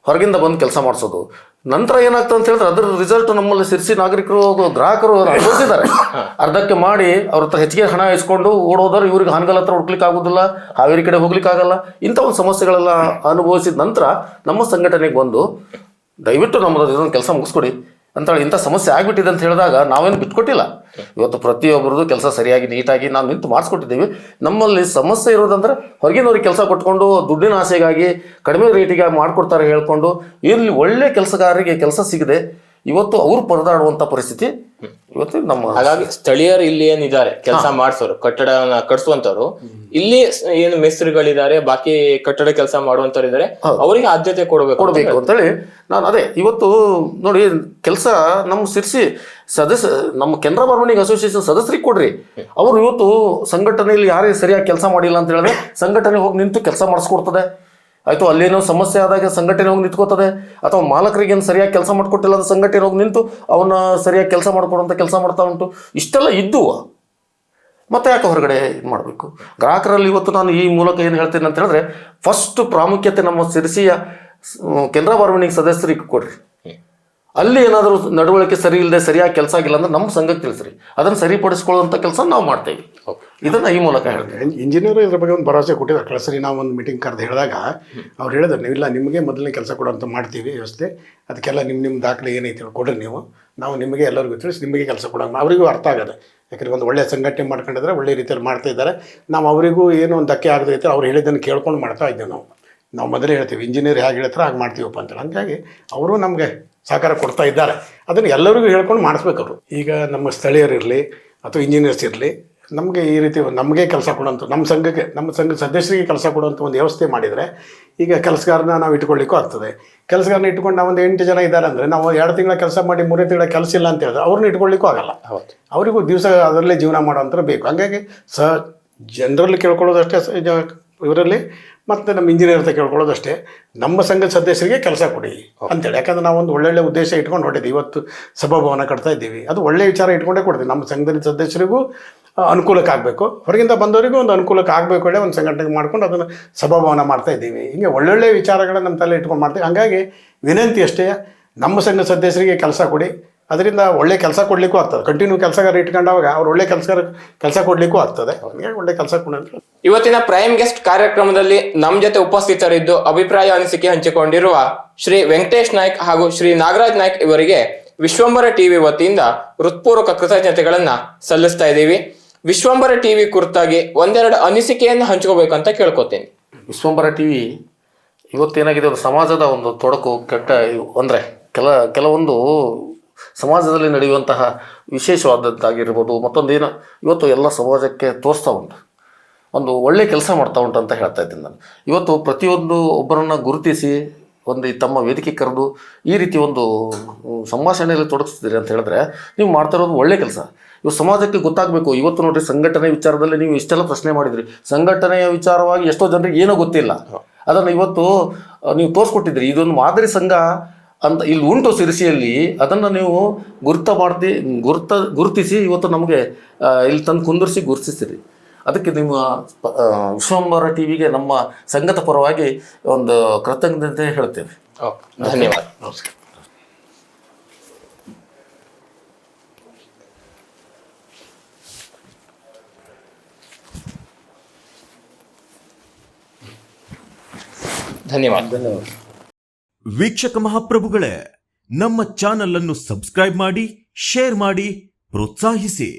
ಹೊರಗಿಂದ ಬಂದು ಕೆಲಸ ಮಾಡಿಸೋದು. ನಂತರ ಏನಾಗ್ತದೆ ಅಂತ ಹೇಳಿದ್ರೆ ಅದರ ರಿಸಲ್ಟ್ ನಮ್ಮಲ್ಲಿ ಶಿರ್ಸಿ ನಾಗರಿಕರು ಗ್ರಾಹಕರು ಅನುಭವಿಸಿದ್ದಾರೆ. ಅರ್ಧಕ್ಕೆ ಮಾಡಿ ಅವ್ರ ಹತ್ರ ಹೆಚ್ಚಿಗೆ ಹಣ ಇಸ್ಕೊಂಡು ಓಡೋದ್ರೆ ಇವ್ರಿಗೆ ಹಾನಗಲ್ ಹತ್ರ ಹುಡ್ಲಿಕ್ಕೆ ಆಗೋದಿಲ್ಲ, ಹಾವೇರಿ ಕಡೆ ಹೋಗ್ಲಿಕ್ಕೆ ಆಗಲ್ಲ. ಇಂಥ ಒಂದು ಸಮಸ್ಯೆಗಳೆಲ್ಲ ಅನುಭವಿಸಿದ ನಂತರ ನಮ್ಮ ಸಂಘಟನೆಗೆ ಬಂದು ದಯವಿಟ್ಟು ನಮ್ಮದು ಇದೊಂದು ಕೆಲಸ ಮುಗಿಸ್ಕೊಡಿ ಅಂತೇಳಿ ಇಂಥ ಸಮಸ್ಯೆ ಆಗಿಬಿಟ್ಟಿದೆ ಅಂತ ಹೇಳಿದಾಗ ನಾವೇನು ಬಿಟ್ಕೊಟ್ಟಿಲ್ಲ. ಇವತ್ತು ಪ್ರತಿಯೊಬ್ಬರದ್ದು ಕೆಲಸ ಸರಿಯಾಗಿ ನೀಟಾಗಿ ನಾವು ನಿಂತು ಮಾಡಿಸ್ಕೊಟ್ಟಿದ್ದೀವಿ. ನಮ್ಮಲ್ಲಿ ಸಮಸ್ಯೆ ಇರೋದಂದ್ರೆ ಹೊರಗಿನವ್ರಿಗೆ ಕೆಲಸ ಕೊಟ್ಕೊಂಡು ದುಡ್ಡಿನ ಆಸೆಗಾಗಿ ಕಡಿಮೆ ರೇಟಿಗೆ ಮಾಡಿಕೊಡ್ತಾರೆ ಹೇಳ್ಕೊಂಡು ಇಲ್ಲಿ ಒಳ್ಳೆ ಕೆಲಸಗಾರರಿಗೆ ಕೆಲಸ ಸಿಗದೆ ಇವತ್ತು ಅವ್ರು ಪರದಾಡುವಂಥ ಪರಿಸ್ಥಿತಿ ಇವತ್ತು ನಮ್ಮ. ಹಾಗಾಗಿ ಸ್ಥಳೀಯರು ಇಲ್ಲಿ ಏನಿದ್ದಾರೆ ಕೆಲಸ ಮಾಡಿಸೋರು, ಕಟ್ಟಡವನ್ನ ಕಟ್ಸುವಂತವ್ರು, ಇಲ್ಲಿ ಏನು ಮೇಸ್ತ್ರಿಗಳಿದ್ದಾರೆ, ಬಾಕಿ ಕಟ್ಟಡ ಕೆಲಸ ಮಾಡುವಂತವ್ರು ಇದ್ದಾರೆ, ಅವರಿಗೆ ಆದ್ಯತೆ ಕೊಡಬೇಕು ಅಂತೇಳಿ ನಾನು ಅದೇ ಇವತ್ತು ನೋಡಿ ಕೆಲಸ ನಮ್ಮ ಶಿರ್ಸಿ ನಮ್ಮ ಕೆನರಾ ಬಾರ್ಬೆಂಡಿಂಗ್ ಅಸೋಸಿಯೇಷನ್ ಸದಸ್ಯರಿಗೆ ಕೊಡ್ರಿ. ಅವರು ಇವತ್ತು ಸಂಘಟನೆಯಲ್ಲಿ ಯಾರೇ ಸರಿಯಾಗಿ ಕೆಲಸ ಮಾಡಿಲ್ಲ ಅಂತ ಹೇಳಿದ್ರೆ ಸಂಘಟನೆ ಹೋಗಿ ನಿಂತು ಕೆಲಸ ಮಾಡಿಸ್ಕೊಡ್ತದೆ. ಆಯಿತು, ಅಲ್ಲೇನೋ ಸಮಸ್ಯೆ ಆದಾಗ ಸಂಘಟನೆ ಹೋಗಿ ನಿಂತ್ಕೋತದೆ. ಅಥವಾ ಮಾಲಕರಿಗೆ ಏನು ಸರಿಯಾಗಿ ಕೆಲಸ ಮಾಡಿಕೊಟ್ಟಿಲ್ಲ ಅಂದ್ರೆ ಸಂಘಟನೆ ಹೋಗಿ ನಿಂತು ಅವನ್ನ ಸರಿಯಾಗಿ ಕೆಲಸ ಮಾಡಿಕೊಡುವಂಥ ಕೆಲಸ ಮಾಡ್ತಾ ಉಂಟು. ಇಷ್ಟೆಲ್ಲ ಇದ್ದು ಮತ್ತೆ ಯಾಕೆ ಹೊರಗಡೆ ಇದು ಮಾಡಬೇಕು? ಗ್ರಾಹಕರಲ್ಲಿ ಇವತ್ತು ನಾನು ಈ ಮೂಲಕ ಏನು ಹೇಳ್ತೇನೆ ಅಂತ ಹೇಳಿದ್ರೆ, ಫಸ್ಟ್ ಪ್ರಾಮುಖ್ಯತೆ ನಮ್ಮ ಶಿರ್ಸಿಯ ಕೆನರಾ ಬಾರ್ಬೆಂಡಿಂಗ್ ಸದಸ್ಯರಿಗೆ ಕೊಡ್ರಿ. ಅಲ್ಲಿ ಏನಾದರೂ ನಡವಳಿಕೆ ಸರಿ ಇಲ್ಲದೆ ಸರಿಯಾಗಿ ಕೆಲಸ ಆಗಿಲ್ಲ ಅಂದ್ರೆ ನಮ್ಮ ಸಂಘಕ್ಕೆ ತಿಳಿಸ್ರಿ, ಅದನ್ನು ಸರಿಪಡಿಸ್ಕೊಳ್ಳುವಂಥ ಕೆಲಸ ನಾವು ಮಾಡ್ತೇವೆ. ಇದನ್ನು ಈ ಮೂಲಕ ಹೇಳ್ತೇವೆ. ಇಂಜಿನಿಯರು ಇದ್ರ ಬಗ್ಗೆ ಒಂದು ಭರವಸೆ ಕೊಟ್ಟಿದ್ದಾರೆ. ಕಳಿಸ್ರಿ, ನಾವು ಒಂದು ಮೀಟಿಂಗ್ ಕರೆದು ಹೇಳಿದಾಗ ಅವ್ರು ಹೇಳಿದ್ರು, ನೀವಿಲ್ಲ ನಿಮಗೆ ಮೊದಲನೇ ಕೆಲಸ ಕೊಡುವಂಥ ಮಾಡ್ತೀವಿ ವ್ಯವಸ್ಥೆ, ಅದಕ್ಕೆಲ್ಲ ನಿಮ್ಮ ದಾಖಲೆ ಏನೈತಿ ಕೊಡ್ರಿ, ನಾವು ನಿಮಗೆ ಎಲ್ಲರಿಗೂ ತಿಳಿಸಿ ನಿಮಗೆ ಕೆಲಸ ಕೊಡೋಣ. ಅವರಿಗೂ ಅರ್ಥ ಆಗೋದು, ಯಾಕಂದರೆ ಒಂದು ಒಳ್ಳೆಯ ಸಂಘಟನೆ ಮಾಡ್ಕೊಂಡಿದ್ರೆ ಒಳ್ಳೆ ರೀತಿಯಲ್ಲಿ ಮಾಡ್ತಾ ಇದ್ದಾರೆ. ನಾವು ಅವರಿಗೂ ಏನೋ ಒಂದು ಧಕ್ಕೆ ಆಗದೈತೆ ಅವ್ರು ಹೇಳಿದ್ದನ್ನು ಕೇಳ್ಕೊಂಡು ಮಾಡ್ತಾ ಇದ್ದೇವೆ. ನಾವು ಮೊದಲೇ ಹೇಳ್ತೀವಿ, ಇಂಜಿನಿಯರ್ ಹೇಗೆ ಹೇಳ್ತಾರೆ ಹಾಗೆ ಮಾಡ್ತೀವಪ್ಪ ಅಂತೇಳಿ. ಹಾಗಾಗಿ ಅವರು ನಮಗೆ ಸಹಕಾರ ಕೊಡ್ತಾ ಇದ್ದಾರೆ. ಅದನ್ನು ಎಲ್ಲರಿಗೂ ಹೇಳ್ಕೊಂಡು ಮಾಡಿಸ್ಬೇಕು ಅವರು. ಈಗ ನಮ್ಮ ಸ್ಥಳೀಯರಿರಲಿ ಅಥವಾ ಇಂಜಿನಿಯರ್ಸ್ ಇರಲಿ ನಮಗೆ ಈ ರೀತಿ ನಮಗೆ ಕೆಲಸ ಕೊಡೋಂಥ ನಮ್ಮ ಸಂಘ ಸದಸ್ಯರಿಗೆ ಕೆಲಸ ಕೊಡುವಂಥ ಒಂದು ವ್ಯವಸ್ಥೆ ಮಾಡಿದರೆ ಈಗ ಕೆಲಸಗಾರನ ನಾವು ಇಟ್ಕೊಳ್ಳಿಕ್ಕೂ ಆಗ್ತದೆ. ಕೆಲಸಗಾರನ ಇಟ್ಕೊಂಡು ನಾವು ಒಂದು 8 ಜನ ಇದ್ದಾರೆ ಅಂದರೆ ನಾವು 2 ತಿಂಗಳ ಕೆಲಸ ಮಾಡಿ 3 ತಿಂಗಳ ಕೆಲಸ ಇಲ್ಲ ಅಂತ ಹೇಳಿದ್ರೆ ಅವ್ರನ್ನ ಇಟ್ಕೊಳ್ಳಿಕ್ಕೂ ಆಗಲ್ಲ. ಅವರಿಗೂ ದಿವಸ ಅದರಲ್ಲೇ ಜೀವನ ಮಾಡೋವಂಥ ಬೇಕು. ಹಾಗಾಗಿ ಜನರಲ್ಲಿ ಕೇಳ್ಕೊಳ್ಳೋದಷ್ಟೇ ಇವರಲ್ಲಿ ಮತ್ತು ನಮ್ಮ ಇಂಜಿನಿಯರ್ ಹತ್ರ ಕೇಳ್ಕೊಳ್ಳೋದಷ್ಟೇ, ನಮ್ಮ ಸಂಘದ ಸದಸ್ಯರಿಗೆ ಕೆಲಸ ಕೊಡಿ ಅಂತೇಳಿ. ಯಾಕಂದರೆ ನಾವು ಒಂದು ಒಳ್ಳೊಳ್ಳೆ ಉದ್ದೇಶ ಇಟ್ಕೊಂಡು ಹೊಟ್ಟಿದ್ದೀವಿ. ಇವತ್ತು ಸಭಾಭವನ ಕಟ್ತಾ ಇದ್ದೀವಿ, ಅದು ಒಳ್ಳೆಯ ವಿಚಾರ ಇಟ್ಕೊಂಡೇ ಕೊಡ್ತೀವಿ. ನಮ್ಮ ಸಂಘದ ಸದಸ್ಯರಿಗೂ ಅನುಕೂಲಕ್ಕೆ ಆಗಬೇಕು, ಹೊರಗಿಂದ ಬಂದವರಿಗೂ ಒಂದು ಅನುಕೂಲಕ್ಕೆ ಆಗಬೇಕು ಹೇಳಿ ಒಂದು ಸಂಘಟನೆ ಮಾಡ್ಕೊಂಡು ಅದನ್ನು ಸಭಾಭವನ ಮಾಡ್ತಾ ಇದ್ದೀವಿ. ಹಿಂಗೆ ಒಳ್ಳೊಳ್ಳೆ ವಿಚಾರಗಳನ್ನ ನಮ್ಮ ತಲೆ ಇಟ್ಕೊಂಡು ಮಾಡ್ತೀವಿ. ಹಾಗಾಗಿ ವಿನಂತಿ ಅಷ್ಟೇ, ನಮ್ಮ ಸಂಘ ಸದಸ್ಯರಿಗೆ ಕೆಲಸ ಕೊಡಿ. ಅದರಿಂದ ಒಳ್ಳೆ ಕೆಲಸ ಕೊಡಲಿಕ್ಕೂ ಆಗ್ತದೆ. ಕಂಟಿನ್ಯೂ ಕೆಲಸಗಾರ ಇಟ್ಕೊಂಡಾಗ ಅವ್ರು ಒಳ್ಳೆ ಕೆಲಸ ಕೊಡಲಿಕ್ಕೂ ಆಗ್ತದೆ. ಅವ್ರಿಗೆ ಒಳ್ಳೆ ಕೆಲಸ ಕೊಡೋದು. ಇವತ್ತಿನ ಪ್ರೈಮ್ ಗೆಸ್ಟ್ ಕಾರ್ಯಕ್ರಮದಲ್ಲಿ ನಮ್ಮ ಜೊತೆ ಉಪಸ್ಥಿತರಿದ್ದು ಅಭಿಪ್ರಾಯ ಅನಿಸಿಕೆ ಹಂಚಿಕೊಂಡಿರುವ ಶ್ರೀ ವೆಂಕಟೇಶ್ ನಾಯ್ಕ್ ಹಾಗೂ ಶ್ರೀ ನಾಗರಾಜ್ ನಾಯ್ಕ್ ಇವರಿಗೆ ವಿಶ್ವಂಬರ ಟಿವಿ ವತಿಯಿಂದ ಹೃತ್ಪೂರ್ವಕ ಕೃತಜ್ಞತೆಗಳನ್ನ ಸಲ್ಲಿಸ್ತಾ ಇದ್ದೀವಿ. ವಿಶ್ವಂಬರ ಟಿವಿ ಕುರಿತಾಗಿ ಒಂದೆರಡು ಅನಿಸಿಕೆಯನ್ನು ಹಂಚ್ಕೋಬೇಕಂತ ಕೇಳ್ಕೊತೀನಿ. ವಿಶ್ವಂಬರ ಟಿವಿ ಇವತ್ತೇನಾಗಿದೆ, ಒಂದು ಸಮಾಜದ ಒಂದು ತೊಡಕು ಕೆಟ್ಟ ಅಂದರೆ ಕೆಲವೊಂದು ಸಮಾಜದಲ್ಲಿ ನಡೆಯುವಂತಹ ವಿಶೇಷವಾದದ್ದಾಗಿರ್ಬೋದು, ಮತ್ತೊಂದೇನು ಇವತ್ತು ಎಲ್ಲ ಸಮಾಜಕ್ಕೆ ತೋರಿಸ್ತಾ ಉಂಟು, ಒಂದು ಒಳ್ಳೆ ಕೆಲಸ ಮಾಡ್ತಾ ಉಂಟು ಅಂತ ಹೇಳ್ತಾ ಇದ್ದೀನಿ ನಾನು. ಇವತ್ತು ಪ್ರತಿಯೊಂದು ಒಬ್ಬರನ್ನು ಗುರುತಿಸಿ ಒಂದು ತಮ್ಮ ವೇದಿಕೆ ಕರೆದು ಈ ರೀತಿ ಒಂದು ಸಂಭಾಷಣೆಯಲ್ಲಿ ತೊಡಗಿಸ್ತೀರಿ ಅಂತ ಹೇಳಿದ್ರೆ ನೀವು ಮಾಡ್ತಾ ಇರೋದು ಒಳ್ಳೆ ಕೆಲಸ. ಇವು ಸಮಾಜಕ್ಕೆ ಗೊತ್ತಾಗಬೇಕು. ಇವತ್ತು ನೋಡಿರಿ, ಸಂಘಟನೆ ವಿಚಾರದಲ್ಲಿ ನೀವು ಇಷ್ಟೆಲ್ಲ ಪ್ರಶ್ನೆ ಮಾಡಿದ್ರಿ. ಸಂಘಟನೆಯ ವಿಚಾರವಾಗಿ ಎಷ್ಟೋ ಜನರಿಗೆ ಏನೂ ಗೊತ್ತಿಲ್ಲ, ಅದನ್ನು ಇವತ್ತು ನೀವು ತೋರಿಸ್ಕೊಟ್ಟಿದ್ರಿ. ಇದೊಂದು ಮಾದರಿ ಸಂಘ ಅಂತ ಇಲ್ಲಿ ಉಂಟು ಸಿರಿಸಿಯಲ್ಲಿ, ಅದನ್ನು ನೀವು ಗುರುತಿಸಿ ಇವತ್ತು ನಮಗೆ ಇಲ್ಲಿ ತಂದು ಕುಂದಿರಿಸಿ ಗುರುತಿಸ್ತೀರಿ. ಅದಕ್ಕೆ ನಿಮ್ಮ ವಿಶ್ವಂಬರ ಟಿವಿಗೆ ನಮ್ಮ ಸಂಘದ ಪರವಾಗಿ ಒಂದು ಕೃತಜ್ಞತೆ ಹೇಳ್ತೇವೆ. ಧನ್ಯವಾದ. ನಮಸ್ಕಾರ. ಧನ್ಯವಾದ. ವೀಕ್ಷಕ ಮಹಾಪ್ರಭುಗಳೇ, ನಮ್ಮ ಚಾನಲ್ ಅನ್ನು ಸಬ್ಸ್ಕ್ರೈಬ್ ಮಾಡಿ, ಶೇರ್ ಮಾಡಿ, ಪ್ರೋತ್ಸಾಹಿಸಿ.